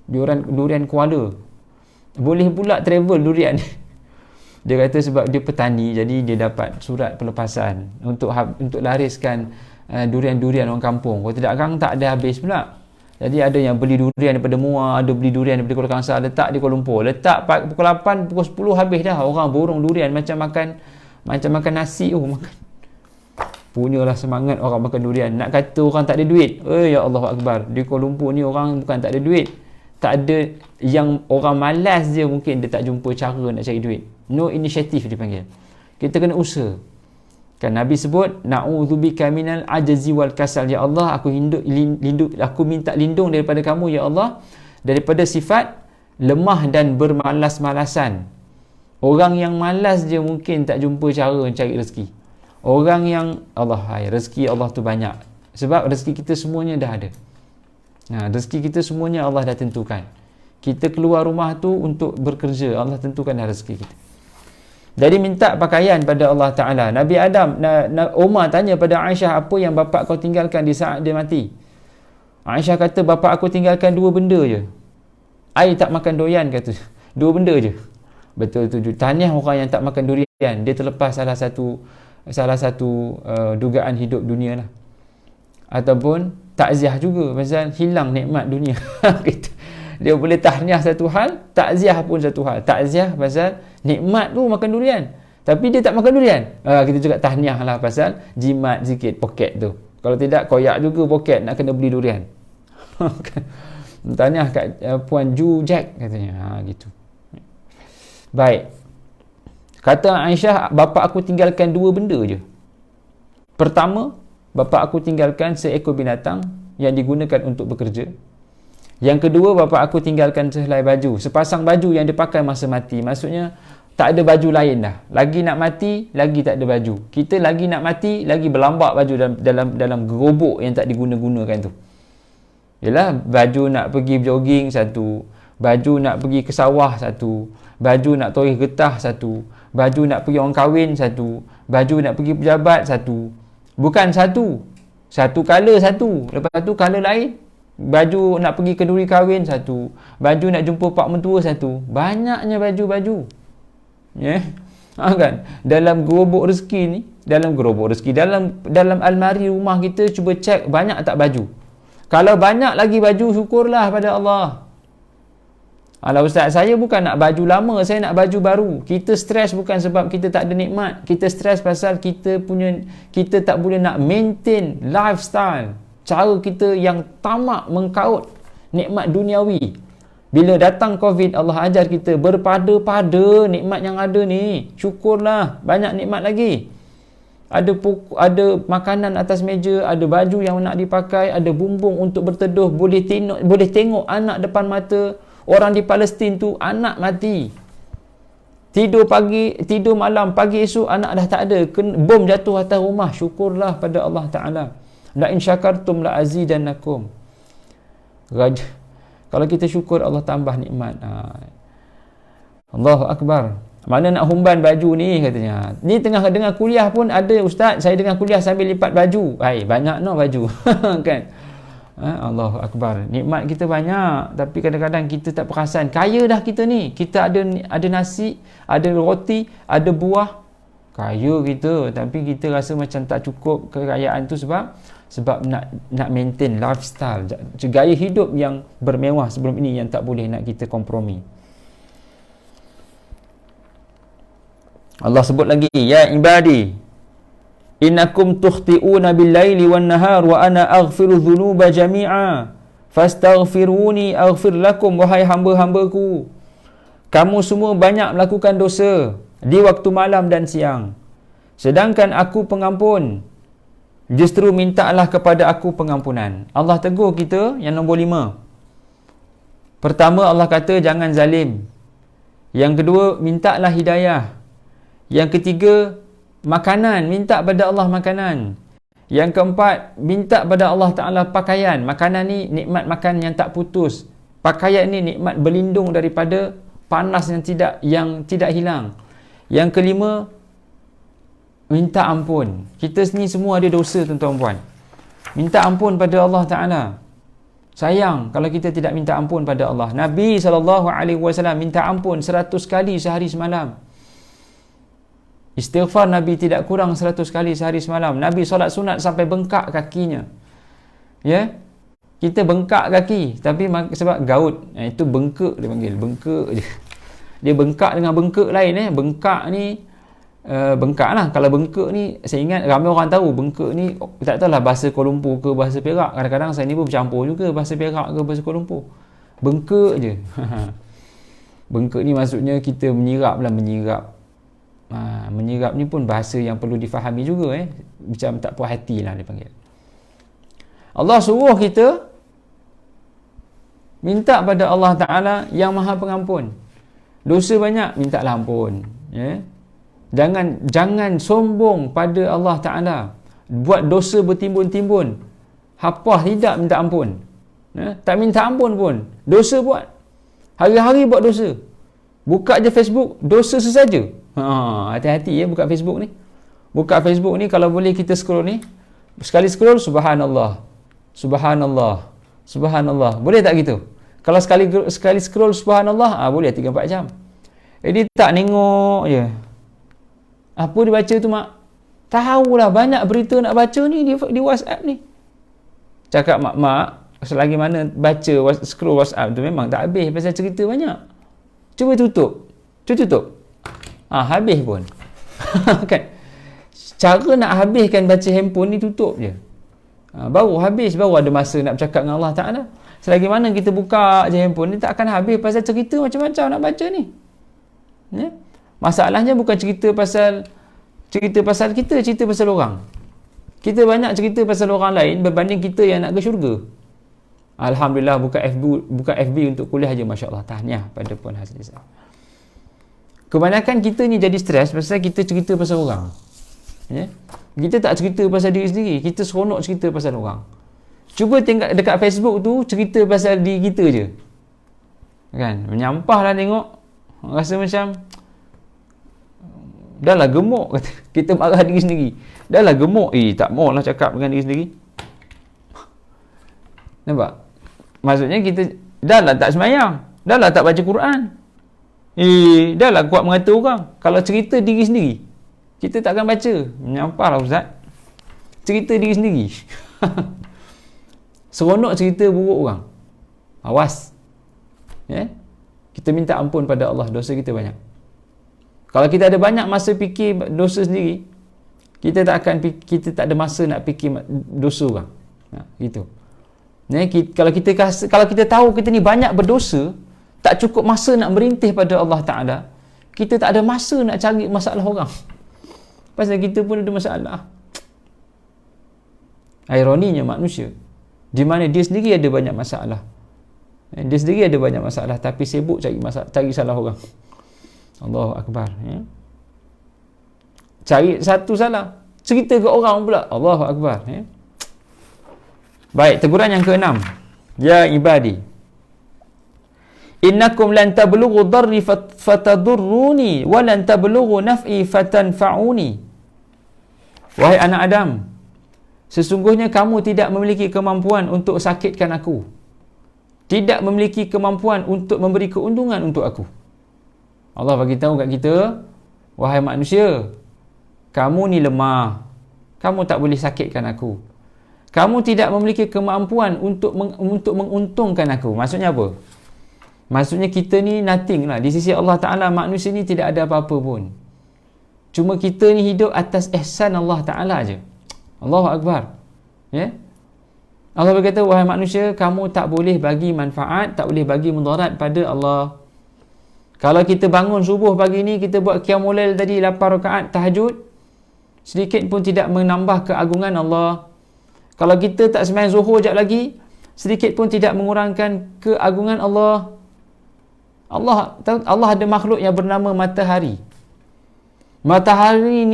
Durian Kuala. Boleh pula travel durian. Dia kata sebab dia petani, jadi dia dapat surat pelepasan untuk lariskan durian-durian orang kampung. Kalau tidak kan tak ada habis pula. Jadi ada yang beli durian daripada Muar, ada beli durian daripada Kuala Kangsar, letak di Kuala Lumpur. Letak pukul 8, pukul 10 habis dah. Orang borong durian macam makan nasi. Makan. Punyalah semangat orang makan durian. Nak kata orang tak ada duit. Ya Allah Akbar. Di Kuala Lumpur ni orang bukan tak ada duit. Tak ada, yang orang malas je mungkin dia tak jumpa cara nak cari duit. No initiative dipanggil. Kita kena usaha. Kan Nabi sebut, na'udzubika minal ajzi wal kasal. Ya Allah, aku minta lindung daripada kamu ya Allah, daripada sifat lemah dan bermalas-malasan. Orang yang malas je mungkin tak jumpa cara cari rezeki. Orang yang rezeki Allah tu banyak. Sebab rezeki kita semuanya dah ada. Rezeki kita semuanya Allah dah tentukan. Kita keluar rumah tu untuk bekerja, Allah tentukan dah rezeki kita. Jadi minta pakaian pada Allah Ta'ala. Nabi Adam, Umar tanya pada Aisyah, apa yang bapa kau tinggalkan di saat dia mati? Aisyah kata, bapa aku tinggalkan 2 benda je. I tak makan doyan, kata. 2 benda je. Betul tu. Tahniah orang yang tak makan durian. Dia terlepas salah satu dugaan hidup dunia lah. Ataupun takziah juga, pasal hilang nikmat dunia. Dia boleh tahniah satu hal, takziah pun satu hal. Takziah pasal nikmat tu makan durian, tapi dia tak makan durian. Kita juga tahniah lah pasal jimat sikit poket tu. Kalau tidak, koyak juga poket nak kena beli durian. Tahniah kat Puan Ju Jack katanya. Gitu. Baik. Kata Aisyah, bapa aku tinggalkan 2 benda je. Pertama, bapa aku tinggalkan seekor binatang yang digunakan untuk bekerja. Yang kedua, bapa aku tinggalkan sehelai baju, sepasang baju yang dipakai masa mati. Maksudnya tak ada baju lain dah. Lagi nak mati, lagi tak ada baju. Kita lagi nak mati, lagi berlambak baju dalam gerobok yang tak diguna-gunakan tu. Yalah, baju nak pergi jogging satu, baju nak pergi ke sawah satu, baju nak toreh getah satu, baju nak pergi orang kahwin satu, baju nak pergi pejabat satu. Bukan satu. Satu colour satu, lepas tu colour lain. Baju nak pergi kenduri kahwin satu, baju nak jumpa pak mentua satu. Banyaknya baju-baju. Kan? Dalam gerobok rezeki ni, dalam almari rumah kita, cuba cek banyak tak baju. Kalau banyak lagi baju, syukurlah pada Allah. Alah ustaz, saya bukan nak baju lama, saya nak baju baru. Kita stres bukan sebab kita tak ada nikmat. Kita stres pasal kita tak boleh nak maintain lifestyle. Cara kita yang tamak mengkaut nikmat duniawi. Bila datang COVID, Allah ajar kita berpada-pada nikmat yang ada ni. Syukurlah, banyak nikmat lagi. Ada makanan atas meja, ada baju yang nak dipakai, ada bumbung untuk berteduh, boleh tengok anak depan mata. Orang di Palestin tu anak mati. Tidur malam, pagi esok anak dah tak ada. Bom jatuh atas rumah. Syukurlah pada Allah Ta'ala. La in syakartum la azidannakum. Kalau kita syukur, Allah tambah nikmat. Allahu Akbar. Mana nak humban baju ni katanya. Ni tengah dengar kuliah pun ada ustaz, saya dengar kuliah sambil lipat baju. Banyak no baju. Kan? Allahu Akbar. Nikmat kita banyak, tapi kadang-kadang kita tak perasan. Kaya dah kita ni. Kita ada nasi, ada roti, ada buah. Kaya kita, tapi kita rasa macam tak cukup kekayaan tu sebab nak maintain lifestyle, gaya hidup yang bermewah sebelum ini yang tak boleh nak kita kompromi. Allah sebut lagi, ya ibadi, innakum tukhti'una bil-laili wan-nahar wa ana aghfiru dhunuba jami'a fastaghfiruni aghfir lakum. Wahai hamba-hambaku, kamu semua banyak melakukan dosa di waktu malam dan siang, sedangkan aku pengampun. Justru mintalah kepada aku pengampunan. Allah tegur kita yang nombor 5. Pertama, Allah kata jangan zalim. Yang kedua, mintalah hidayah. Yang ketiga, makanan, minta pada Allah makanan. Yang keempat, minta pada Allah Ta'ala pakaian. Makanan ni nikmat makan yang tak putus. Pakaian ni nikmat berlindung daripada panas yang tidak hilang. Yang kelima, minta ampun. Kita ni semua ada dosa, tuan-tuan puan. Minta ampun pada Allah Ta'ala. Sayang kalau kita tidak minta ampun pada Allah. Nabi SAW minta ampun 100 kali sehari semalam. Istighfar Nabi tidak kurang 100 kali sehari semalam. Nabi solat sunat sampai bengkak kakinya. Ya? Kita bengkak kaki, tapi sebab gaut. Itu bengkak dia panggil. Bengkak je. Dia bengkak dengan bengkak lain. Bengkak ni, bengkak lah. Kalau bengkak ni, saya ingat ramai orang tahu. Bengkak ni, tak tahulah bahasa Kuala Lumpur ke bahasa Perak. Kadang-kadang saya ni pun bercampur juga bahasa Perak ke bahasa Kuala Lumpur. Bengkak je. Bengkak ni maksudnya kita menyirap. Menyirap ni pun bahasa yang perlu difahami juga. Macam tak puas hati lah dia panggil. Allah suruh kita minta pada Allah Ta'ala yang maha pengampun. Dosa banyak, mintalah ampun. Jangan sombong pada Allah Ta'ala. Buat dosa bertimbun-timbun, hapah tidak minta ampun. Tak minta ampun pun, dosa buat. Hari-hari buat dosa. Buka je Facebook, dosa sesaja. Hati-hati buka Facebook ni. Buka Facebook ni, kalau boleh kita scroll ni. Sekali scroll, subhanallah. Boleh tak gitu? Kalau sekali scroll subhanallah, boleh 3-4 jam. Dia tak tengok je. Apa dia baca tu, mak? Tahulah banyak berita nak baca ni di WhatsApp ni. Cakap mak, selagi mana baca scroll WhatsApp tu memang tak habis pasal cerita banyak. Cuba tutup. Habis pun. Kan? Cara nak habiskan baca handphone ni, tutup je. Baru habis, baru ada masa nak bercakap dengan Allah Ta'ala. Selagi mana kita buka je handphone ni, tak akan habis pasal cerita macam-macam nak baca ni. Masalahnya bukan cerita pasal kita, cerita pasal orang. Kita banyak cerita pasal orang lain berbanding kita yang nak ke syurga. Alhamdulillah, buka FB untuk kuliah je, masya-Allah. Tahniah pada Puan Hasnizah. Kebanyakan kita ni jadi stres pasal kita cerita pasal orang. Kita tak cerita pasal diri sendiri. Kita seronok cerita pasal orang. Cuba tengok dekat Facebook tu, cerita pasal diri kita je. Kan? Menyampah lah tengok. Rasa macam dah lah gemuk, kata. Kita marah diri sendiri. Dah lah gemuk. Tak maulah cakap dengan diri sendiri. Nampak? Maksudnya kita dah lah tak sembahyang. Dah lah tak baca Quran. Dah lah kuat mengata orang. Kalau cerita diri sendiri, kita tak akan baca. Menyampah lah ustaz. Cerita diri sendiri. Seronok cerita buruk orang. Awas. Ya? Kita minta ampun pada Allah, dosa kita banyak. Kalau kita ada banyak masa fikir dosa sendiri, kita tak ada masa nak fikir dosa orang. Gitu. Ya, kalau kita tahu kita ni banyak berdosa, tak cukup masa nak merintih pada Allah Ta'ala, kita tak ada masa nak cari masalah orang. Pasal kita pun ada masalah. Ironinya manusia, di mana dia sendiri ada banyak masalah. Dia sendiri ada banyak masalah, tapi sibuk cari salah orang. Allahu Akbar. Ya? Cari satu salah, cerita ke orang pula. Allahu Akbar. Ya? Baik, teguran yang ke-6. Ya ibadi, innakum lan tablughu darri fatadurruni wa lan tablughu naf'i fatanfa'uni. Wahai anak Adam, sesungguhnya kamu tidak memiliki kemampuan untuk sakitkan aku, tidak memiliki kemampuan untuk memberi keuntungan untuk aku. Allah bagi tahu kat kita, wahai manusia, kamu ni lemah, kamu tak boleh sakitkan aku, kamu tidak memiliki kemampuan untuk menguntungkan aku. Maksudnya apa? Maksudnya kita ni nothing lah. Di sisi Allah Ta'ala, manusia ni tidak ada apa-apa pun. Cuma kita ni hidup atas ihsan Allah Ta'ala je. Allahu Akbar. Ya? Allah berkata, wahai manusia, kamu tak boleh bagi manfaat, tak boleh bagi mudarat pada Allah. Kalau kita bangun subuh pagi ni, kita buat qiyamul lail tadi 8 rakaat tahajud, sedikit pun tidak menambah keagungan Allah. Kalau kita tak sembahyang zuhur jap lagi, sedikit pun tidak mengurangkan keagungan Allah. Allah ada makhluk yang bernama matahari. Matahari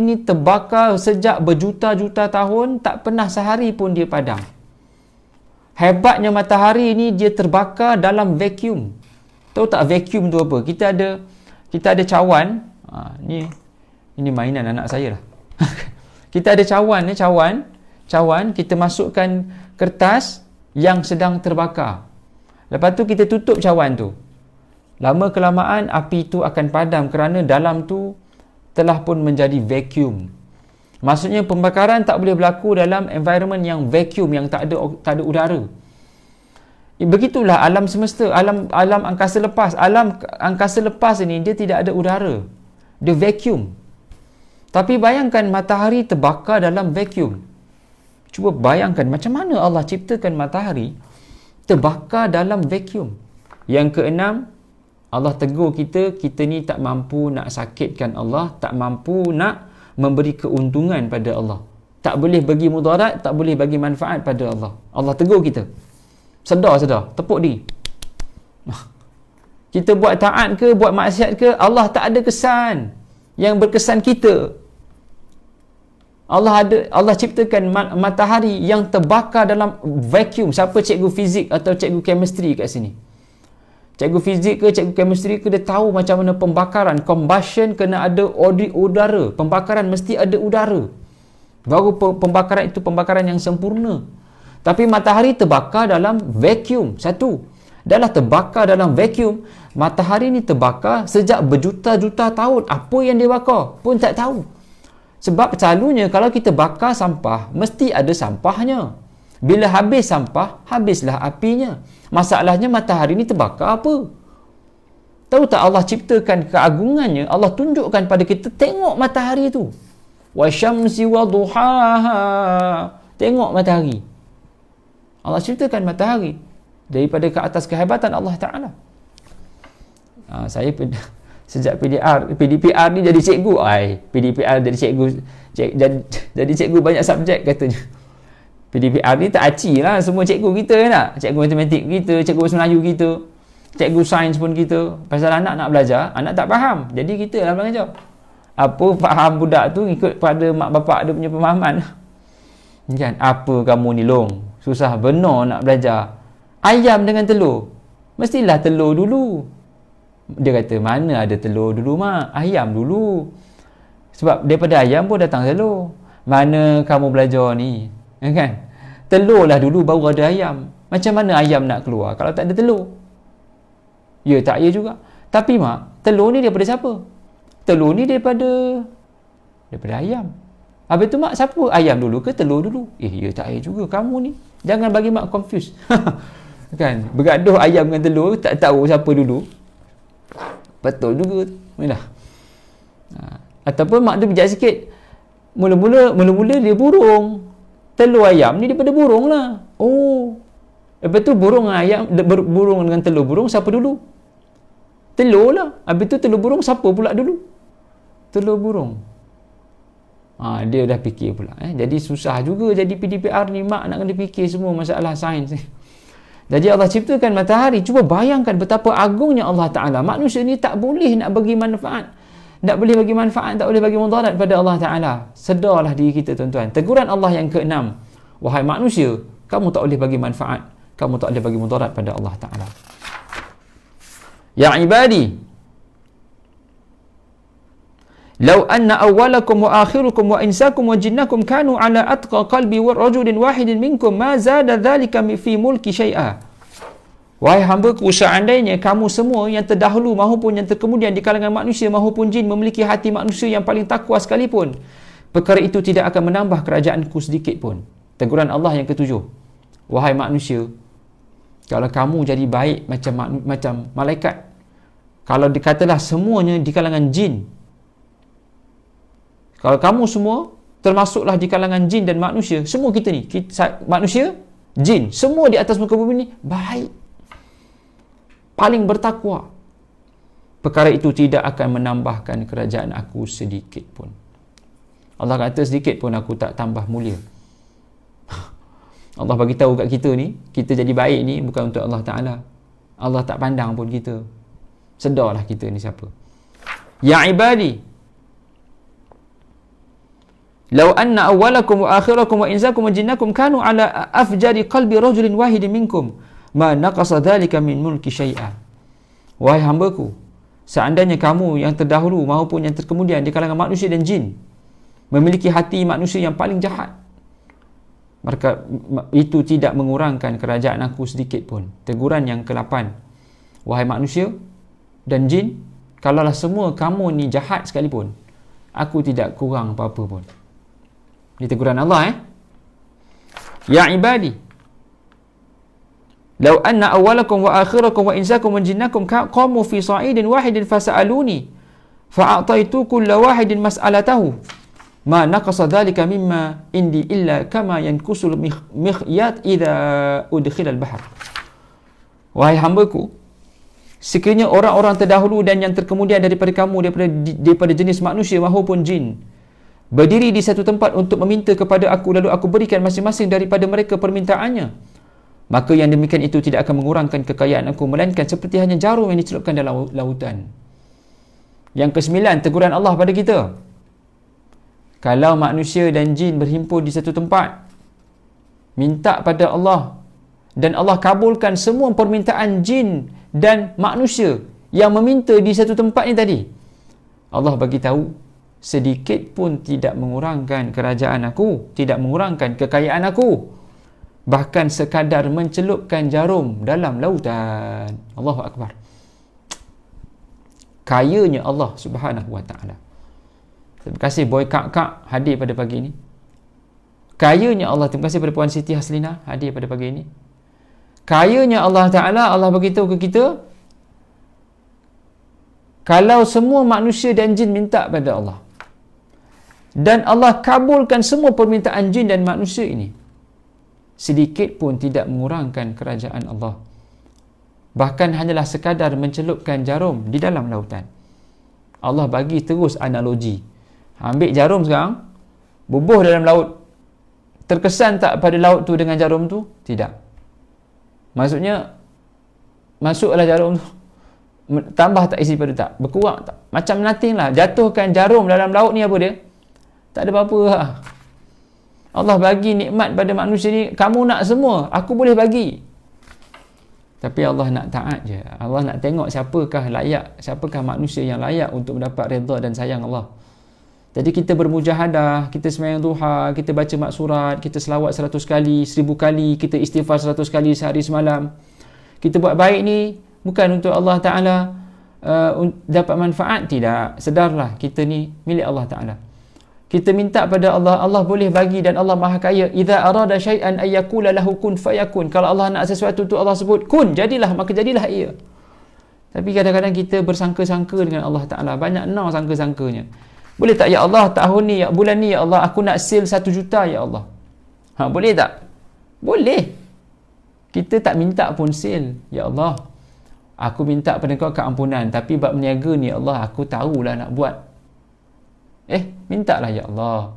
ni terbakar sejak berjuta-juta tahun, tak pernah sehari pun dia padam. Hebatnya matahari ni, dia terbakar dalam vacuum. Tahu tak vacuum tu apa? Kita ada cawan. Ini mainan anak saya lah. Kita ada cawan, kita masukkan kertas yang sedang terbakar. Lepas tu kita tutup cawan tu. Lama kelamaan api tu akan padam kerana dalam tu telah pun menjadi vacuum. Maksudnya pembakaran tak boleh berlaku dalam environment yang vacuum, yang tak ada udara. Begitulah alam semesta, alam angkasa lepas. Alam angkasa lepas ini dia tidak ada udara. Dia vacuum. Tapi bayangkan matahari terbakar dalam vacuum. Cuba bayangkan macam mana Allah ciptakan matahari terbakar dalam vacuum. Yang keenam, Allah tegur kita ni tak mampu nak sakitkan Allah, tak mampu nak memberi keuntungan pada Allah. Tak boleh bagi mudarat, tak boleh bagi manfaat pada Allah. Allah tegur kita. Sedar, tepuk diri. Kita buat taat ke, buat maksiat ke, Allah tak ada kesan. Yang berkesan kita. Allah ciptakan matahari yang terbakar dalam vacuum. Siapa cikgu fizik atau cikgu chemistry kat sini? Cikgu fizik ke, cikgu chemistry ke, dia tahu macam mana pembakaran. Combustion kena ada udara. Pembakaran mesti ada udara. Baru pembakaran itu pembakaran yang sempurna. Tapi matahari terbakar dalam vacuum. Satu, adalah terbakar dalam vacuum. Matahari ni terbakar sejak berjuta-juta tahun. Apa yang dia bakar pun tak tahu. Sebab selalunya kalau kita bakar sampah, mesti ada sampahnya. Bila habis sampah, habislah apinya. Masalahnya matahari ni terbakar apa? Tahu tak Allah ciptakan keagungannya? Allah tunjukkan pada kita, tengok matahari tu. Wa syamsi wa duhaha. Tengok matahari. Allah ciptakan matahari daripada ke atas kehebatan Allah Ta'ala. Saya sejak PDPR ni jadi cikgu. PDPR jadi cikgu, jadi cikgu banyak subjek katanya. PDPR ni tak aci lah semua cikgu kita nak. Cikgu matematik kita, cikgu bahasa Melayu kita, cikgu sains pun kita. Pasal anak nak belajar, anak tak faham, jadi kita lah belajar. Apa faham budak tu ikut pada mak bapak dia punya pemahaman. Kan? Apa kamu ni long? Susah benar nak belajar. Ayam dengan telur, mestilah telur dulu. Dia kata, mana ada telur dulu mak? Ayam dulu. Sebab daripada ayam pun datang telur. Mana kamu belajar ni? Kan? Telur lah dulu baru ada ayam. Macam mana ayam nak keluar kalau tak ada telur? Ya tak ya juga. Tapi mak, telur ni daripada siapa? Telur ni daripada ayam. Habis tu mak, siapa? Ayam dulu ke telur dulu? Ya tak ya juga kamu ni. Jangan bagi mak confuse. Kan? Bergaduh ayam dengan telur, tak tahu siapa dulu. Betul juga. Yalah. Ataupun mak tu bijak sikit. Mula-mula dia burung. Telur ayam ni daripada burung lah. Oh. Lepas tu burung dengan telur burung siapa dulu? Telur lah. Habis tu telur burung siapa pula dulu? Telur burung. Dia dah fikir pula. Jadi susah juga jadi PDPR ni, mak nak kena fikir semua masalah sains. Jadi Allah ciptakan matahari. Cuba bayangkan betapa agungnya Allah Ta'ala. Manusia ni tak boleh nak bagi manfaat. Tak boleh bagi manfaat, tak boleh bagi mudarat pada Allah Ta'ala. Sedarlah diri kita tuan-tuan. Teguran Allah yang ke-6. Wahai manusia, kamu tak boleh bagi manfaat. Kamu tak boleh bagi mudarat pada Allah Ta'ala. Ya ibadi, Lau anna awwalakum wa akhirukum wa insakum wa jinnakum kanu ala atqa qalbi wa rajulin wahidin minkum ma zada dhalika fi mulki syai'a. Wahai hamba-Ku, seandainya kamu semua yang terdahulu maupun yang terkemudian di kalangan manusia maupun jin memiliki hati manusia yang paling takwa sekalipun, perkara itu tidak akan menambah kerajaan-Ku sedikit pun. Teguran Allah yang ke-7. Wahai manusia, kalau kamu jadi baik macam malaikat, kalau dikatalah semuanya di kalangan jin, kalau kamu semua termasuklah di kalangan jin dan manusia, semua kita ni, manusia, jin, semua di atas muka bumi ni baik, paling bertakwa, perkara itu tidak akan menambahkan kerajaan Aku sedikit pun. Allah kata sedikit pun Aku tak tambah mulia. Allah bagi tahu kat kita ni, kita jadi baik ni bukan untuk Allah Ta'ala. Allah tak pandang pun kita. Sedarlah kita ni siapa. Ya ibadi, Lau anna awwalakum wa akhirakum wa insakum wa jinnakum kanu ala afjari qalbi rajulin wahidin minkum ma naqasa dhalika min mulki syai'a. Wahai hamba-Ku, seandainya kamu yang terdahulu maupun yang terkemudian di kalangan manusia dan jin memiliki hati manusia yang paling jahat, maka itu tidak mengurangkan kerajaan Aku sedikit pun. Teguran yang ke-8. Wahai manusia dan jin, kalaulah semua kamu ni jahat sekalipun, Aku tidak kurang apa-apa pun. Ini teguran Allah. Ya ibadi, Lau anna awwalakum wa akhirakum wa insakum wa jinnakum qamu fi sa'idin wahidin fasa'aluni fa'ataitu kulla wahidin mas'alatahu ma naqasa dhalika mimma indi illa kama yankusul mikhyat idza udkhila al-bahr. Wahai hamba-Ku, sekiranya orang-orang terdahulu dan yang terkemudian daripada kamu, daripada jenis manusia maupun jin, berdiri di satu tempat untuk meminta kepada Aku, lalu Aku berikan masing-masing daripada mereka permintaannya, maka yang demikian itu tidak akan mengurangkan kekayaan Aku, melainkan seperti hanya jarum yang dicelupkan dalam lautan. Yang ke-9, teguran Allah pada kita. Kalau manusia dan jin berhimpun di satu tempat, minta pada Allah, dan Allah kabulkan semua permintaan jin dan manusia yang meminta di satu tempat ni tadi, Allah bagi tahu sedikit pun tidak mengurangkan kerajaan Aku, tidak mengurangkan kekayaan Aku, bahkan sekadar mencelupkan jarum dalam lautan. Allahu Akbar. Kayanya Allah Subhanahu Wa Ta'ala. Terima kasih Boy Kak hadir pada pagi ini. Kayanya Allah. Terima kasih pada Puan Siti Haslina hadir pada pagi ini. Kayanya Allah Ta'ala. Allah beritahu ke kita, kalau semua manusia dan jin minta pada Allah, dan Allah kabulkan semua permintaan jin dan manusia ini, sedikit pun tidak mengurangkan kerajaan Allah, bahkan hanyalah sekadar mencelupkan jarum di dalam lautan. Allah bagi terus analogi. Ambil jarum sekarang, bubuh dalam laut, terkesan tak pada laut tu dengan jarum tu? Tidak. Maksudnya, masuklah jarum tu, tambah tak isi pada tak? Berkurang tak? Macam nothing lah. Jatuhkan jarum dalam laut ni apa dia? Tak ada apa-apa lah. Allah bagi nikmat pada manusia ni, kamu nak semua, Aku boleh bagi. Tapi Allah nak taat je. Allah nak tengok siapakah layak, siapakah manusia yang layak untuk mendapat redha dan sayang Allah. Jadi kita bermujahadah, kita sembahyang duha, kita baca maksurat, kita selawat 100 kali, 1000 kali, kita istighfar 100 kali sehari semalam. Kita buat baik ni bukan untuk Allah Ta'ala dapat manfaat, tidak. Sedarlah kita ni milik Allah Ta'ala. Kita minta pada Allah, Allah boleh bagi dan Allah Maha Kaya. Idza arada syai'an ay yaqula lahu kun fayakun. Kalau Allah nak sesuatu tu Allah sebut kun, jadilah, maka jadilah ia. Tapi kadang-kadang kita bersangka-sangka dengan Allah Ta'ala. Banyak sangka-sangkanya. Boleh tak ya Allah, tahun ni, bulan ni ya Allah, aku nak sale 1 juta ya Allah. Boleh tak? Boleh. Kita tak minta pun sale. Ya Allah, aku minta pada kau keampunan, tapi bab meniaga ni ya Allah, aku tahulah nak buat. Mintalah ya Allah,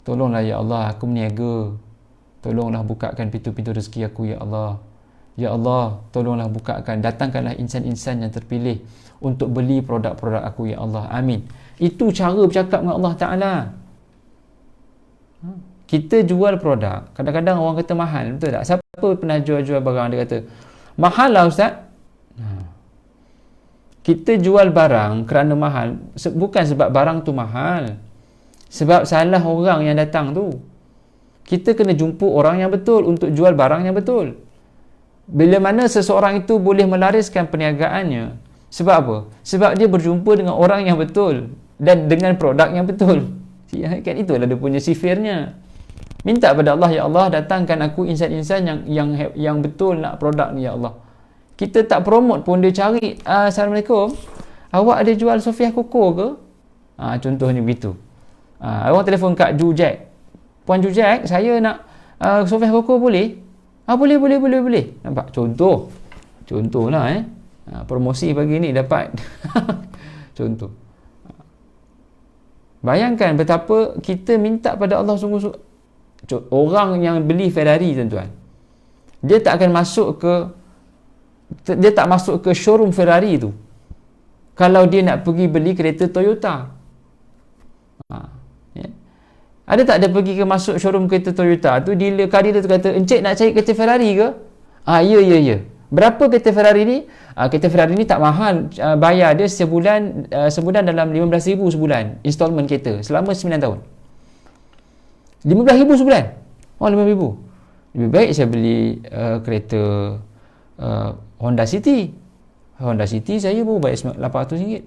tolonglah ya Allah, aku meniaga, tolonglah bukakan pintu-pintu rezeki aku ya Allah. Ya Allah, tolonglah bukakan, datangkanlah insan-insan yang terpilih untuk beli produk-produk aku ya Allah. Amin. Itu cara bercakap dengan Allah Ta'ala. Kita jual produk, kadang-kadang orang kata mahal, betul tak? Siapa pernah jual barang dia kata mahal lah Ustaz? Kita jual barang kerana mahal, bukan sebab barang tu mahal, sebab salah orang yang datang tu. Kita kena jumpa orang yang betul untuk jual barang yang betul. Bila mana seseorang itu boleh melariskan perniagaannya, sebab apa? Sebab dia berjumpa dengan orang yang betul dan dengan produk yang betul. Kan itulah dia punya sifirnya. Minta pada Allah, ya Allah, datangkan aku insan-insan yang betul nak produk ni ya Allah. Kita tak promote pun, dia cari, Assalamualaikum, awak ada jual Sofiah Koko ke? Contohnya begitu. Awak telefon Kak Ju Jack, Puan Ju Jack, saya nak Sofiah Koko boleh? Boleh. Nampak? Contohlah promosi pagi ni dapat. Contoh. Bayangkan betapa kita minta pada Allah sungguh-sungguh. Orang yang beli Ferrari, tuan-tuan, dia tak masuk ke showroom Ferrari tu kalau dia nak pergi beli kereta Toyota. Ada tak dia pergi masuk showroom kereta Toyota tu, dealer tu kata, encik nak cari kereta Ferrari ke? Ya. Berapa kereta Ferrari ni? Kereta Ferrari ni tak mahal, bayar dia sebulan dalam 15,000 sebulan, installment kereta selama 9 tahun. 15,000 sebulan? 5,000. Lebih baik saya beli kereta Honda City saya baru bayar RM800.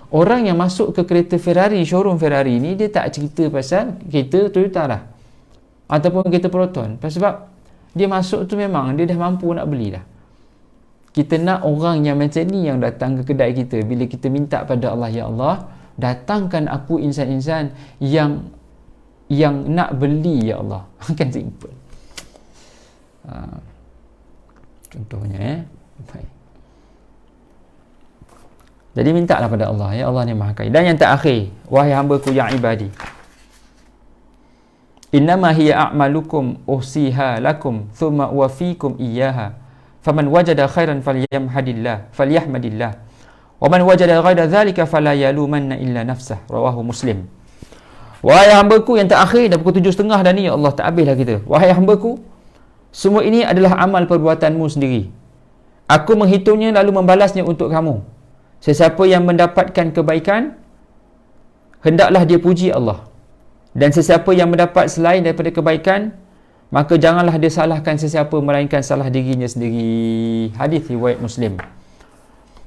Orang yang masuk ke kereta Ferrari, showroom Ferrari ni, dia tak cerita pasal kereta Toyota lah ataupun kereta Proton, sebab dia masuk tu memang dia dah mampu nak beli dah. Kita nak orang yang macam ni yang datang ke kedai kita. Bila kita minta pada Allah, ya Allah, datangkan aku insan-insan yang nak beli ya Allah. Kan simple. Contohnya baik. Jadi mintalah pada Allah, ya Allah ni Maha Kaya. Dan yang terakhir, wahai hamba-Ku yang ibadi, innama hiya a'malukum uhsiha lakum thumma uwafikum iyyaha faman wajada khairan falyahmadillah wa man wajada ghaira dhalika fala yalumanna illa nafsah. Rawahu Muslim. Wahai hamba-Ku yang terakhir, dah pukul 7.30 dah ni, ya Allah, tak habislah kita. Wahai hamba-Ku, semua ini adalah amal perbuatanmu sendiri. Aku menghitungnya lalu membalasnya untuk kamu. Sesiapa yang mendapatkan kebaikan, hendaklah dia puji Allah. Dan sesiapa yang mendapat selain daripada kebaikan, maka janganlah dia salahkan sesiapa melainkan salah dirinya sendiri. Hadis riwayat Muslim.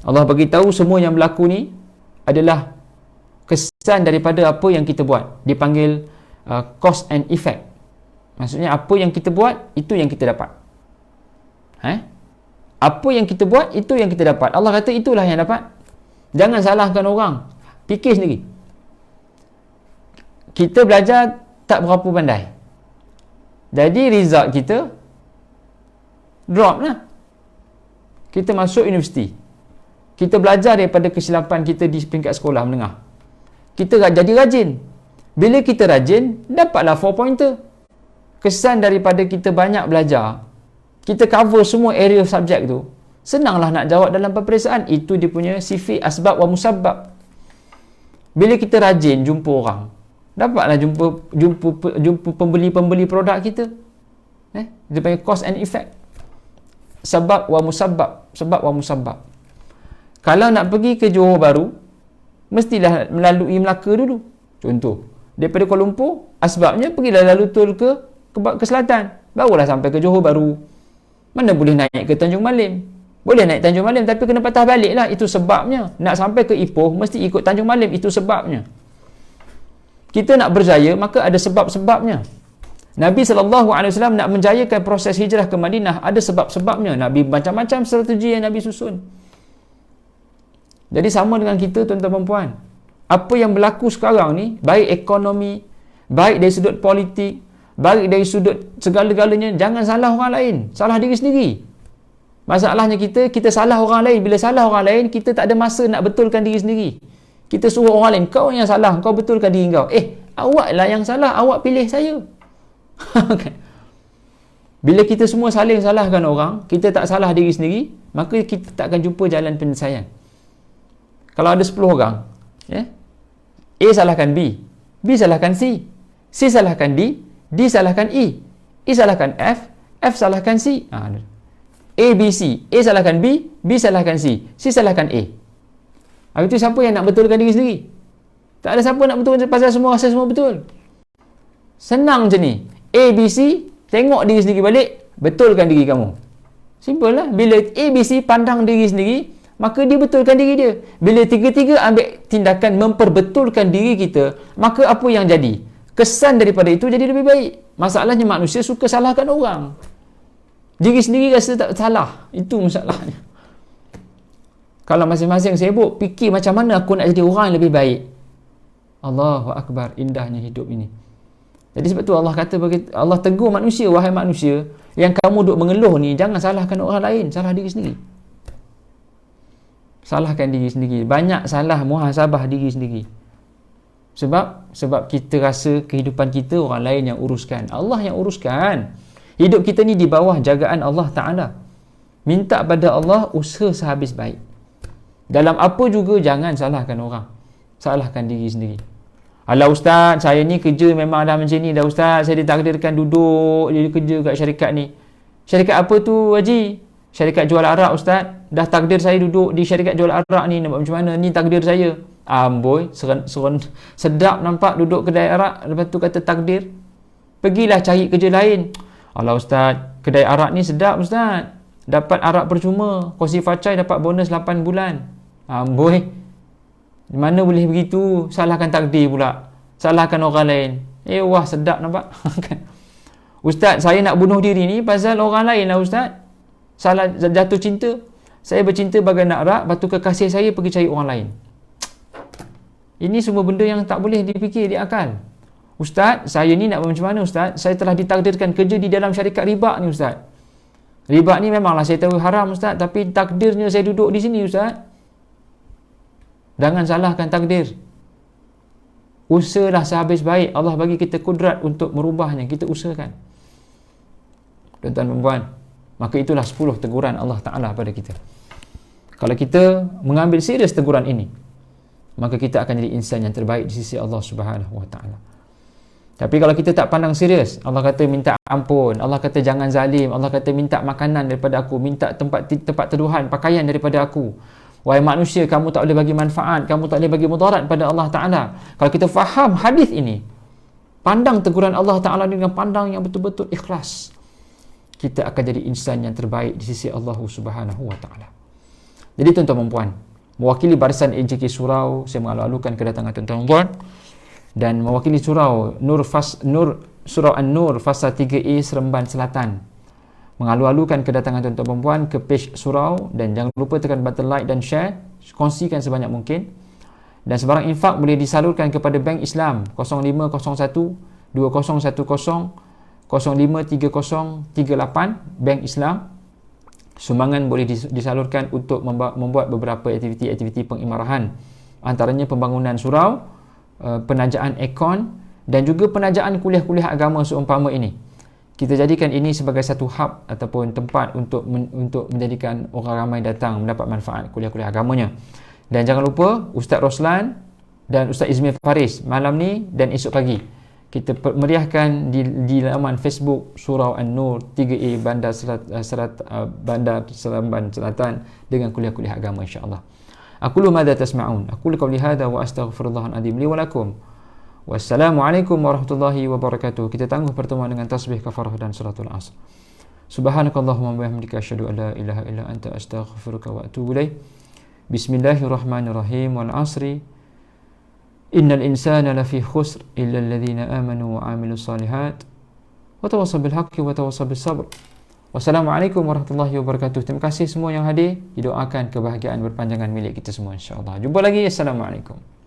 Allah bagi tahu semua yang berlaku ni adalah kesan daripada apa yang kita buat. Dipanggil cause and effect. Maksudnya apa yang kita buat, itu yang kita dapat. Apa yang kita buat, itu yang kita dapat. Allah kata itulah yang dapat. Jangan salahkan orang. Fikir sendiri. Kita belajar tak berapa pandai, jadi result kita drop lah. Kita masuk universiti, kita belajar daripada kesilapan kita di peringkat sekolah menengah. Kita jadi rajin. Bila kita rajin, dapatlah 4 pointer. Kesan daripada kita banyak belajar, kita cover semua area subjek tu, senanglah nak jawab dalam peperiksaan. Itu dia punya sifat asbab wa musabbab. Bila kita rajin jumpa orang, dapatlah jumpa pembeli-pembeli produk kita. Dia panggil cause and effect. Sebab wa musabbab. Kalau nak pergi ke Johor Bahru, mestilah melalui Melaka dulu. Contoh, daripada Kuala Lumpur, asbabnya pergilah lalu tol ke selatan, barulah sampai ke Johor Bahru. Mana boleh naik ke Tanjung Malim? Boleh naik Tanjung Malim, tapi kena patah balik lah. Itu sebabnya. Nak sampai ke Ipoh, mesti ikut Tanjung Malim. Itu sebabnya. Kita nak berjaya, maka ada sebab-sebabnya. Nabi SAW nak menjayakan proses hijrah ke Madinah, ada sebab-sebabnya. Nabi macam-macam strategi yang Nabi susun. Jadi sama dengan kita, tuan-tuan dan puan. Apa yang berlaku sekarang ni, baik ekonomi, baik dari sudut politik, baik dari sudut segala-galanya, jangan salah orang lain, salah diri sendiri. Masalahnya kita salah orang lain. Bila salah orang lain, kita tak ada masa nak betulkan diri sendiri. Kita suruh orang lain, kau yang salah, kau betulkan diri kau. Awaklah yang salah, awak pilih saya. Bila kita semua saling salahkan orang, kita tak salah diri sendiri, maka kita tak akan jumpa jalan penyelesaian. Kalau ada 10 orang, A salahkan B, B salahkan C, C salahkan D, D salahkan E, E salahkan F, F salahkan C. A, B, C. A salahkan B, B salahkan C, C salahkan A. Habis itu siapa yang nak betulkan diri sendiri? Tak ada siapa nak betul, pasal semua rasa semua betul. Senang macam ni. A, B, C, tengok diri sendiri balik, betulkan diri kamu. Simple lah. Bila A, B, C pandang diri sendiri, maka dia betulkan diri dia. Bila tiga-tiga ambil tindakan memperbetulkan diri kita, maka apa yang jadi? Kesan daripada itu jadi lebih baik. Masalahnya manusia suka salahkan orang. Diri sendiri rasa tak salah. Itu masalahnya. Kalau masing-masing sibuk fikir macam mana aku nak jadi orang yang lebih baik. Allahu Akbar, indahnya hidup ini. Jadi sebab tu Allah kata, Allah tegur manusia, wahai manusia, yang kamu duk mengeluh ni, jangan salahkan orang lain, salah diri sendiri. Salahkan diri sendiri. Banyak salah muhasabah diri sendiri. Sebab kita rasa kehidupan kita orang lain yang uruskan. Allah yang uruskan. Hidup kita ni di bawah jagaan Allah Ta'ala. Minta pada Allah usaha sehabis baik. Dalam apa juga jangan salahkan orang. Salahkan diri sendiri. Alah ustaz, saya ni kerja memang dah macam ni dah ustaz. Saya ditakdirkan duduk jadi kerja kat syarikat ni. Syarikat apa tu Haji? Syarikat jual arak ustaz. Dah takdir saya duduk di syarikat jual arak ni. Nampak macam mana? Ni takdir saya. Amboi, sedap nampak duduk kedai arak. Lepas tu kata takdir. Pergilah cari kerja lain. Alah ustaz, kedai arak ni sedap ustaz. Dapat arak percuma. Kosi facai dapat bonus 8 bulan. Amboi. Mana boleh begitu? Salahkan takdir pula. Salahkan orang lain. Wah sedap nampak. Ustaz, saya nak bunuh diri ni pasal orang lain lah ustaz. Salah jatuh cinta. Saya bercinta bagai nak arak, lepas tu kekasih saya pergi cari orang lain. Ini semua benda yang tak boleh dipikir, di akal. Ustaz, saya ni nak macam mana ustaz? Saya telah ditakdirkan kerja di dalam syarikat riba ni ustaz. Riba ni memanglah saya tahu haram ustaz, tapi takdirnya saya duduk di sini ustaz. Jangan salahkan takdir. Usahalah sehabis baik. Allah bagi kita kudrat untuk merubahnya. Kita usahakan. Tuan-tuan dan puan, maka itulah 10 teguran Allah Ta'ala pada kita. Kalau kita mengambil serius teguran ini, maka kita akan jadi insan yang terbaik di sisi Allah Subhanahu Wa Ta'ala. Tapi kalau kita tak pandang serius, Allah kata minta ampun, Allah kata jangan zalim, Allah kata minta makanan daripada aku, minta tempat teduhan, pakaian daripada aku. Wahai manusia, kamu tak boleh bagi manfaat, kamu tak boleh bagi mudarat pada Allah Ta'ala. Kalau kita faham hadis ini, pandang teguran Allah Ta'ala dengan pandang yang betul-betul ikhlas, kita akan jadi insan yang terbaik di sisi Allah Subhanahu Wa Ta'ala. Jadi tuan-tuan dan puan, mewakili barisan AJK Surau, saya mengalu-alukan kedatangan tuan-tuan dan puan, dan mewakili surau Surau An-Nur Fasa 3A Seremban Selatan, mengalu-alukan kedatangan tuan-tuan dan puan ke page surau. Dan jangan lupa tekan button like dan share, kongsikan sebanyak mungkin. Dan sebarang infak boleh disalurkan kepada Bank Islam 0501 2010 053038 Bank Islam. Sumbangan boleh disalurkan untuk membuat beberapa aktiviti-aktiviti pengimarahan, antaranya pembangunan surau, penajaan aircon, dan juga penajaan kuliah-kuliah agama seumpama ini. Kita jadikan ini sebagai satu hub ataupun tempat untuk menjadikan orang ramai datang mendapat manfaat kuliah-kuliah agamanya. Dan jangan lupa Ustaz Roslan dan Ustaz Izmir Faris malam ni dan esok pagi kita meriahkan di laman Facebook Surau An-Nur 3A Bandar Seremban Selatan dengan kuliah-kuliah agama insya-Allah. Aqulu madza tasma'un. Aqulu qawli hadza wa astaghfirullahal azim li wa lakum. Wassalamualaikum warahmatullahi wabarakatuh. Kita tangguh pertemuan dengan tasbih kafarah dan salatul asr. Subhanakallahumma wa bihamdika asyhadu an la ilaha illa anta astaghfiruka wa atubu ilaik. Bismillahirrahmanirrahim. Wal asri Innal insana lafi khusr illa alladhina amanu wa amilus solihat wa tawassaw bil haqqi wa tawassaw bis sabr. Wassalamualaikum warahmatullahi wabarakatuh. Terima kasih semua yang hadir. Didoakan kebahagiaan berpanjangan milik kita semua insya-Allah. Jumpa lagi. Assalamualaikum.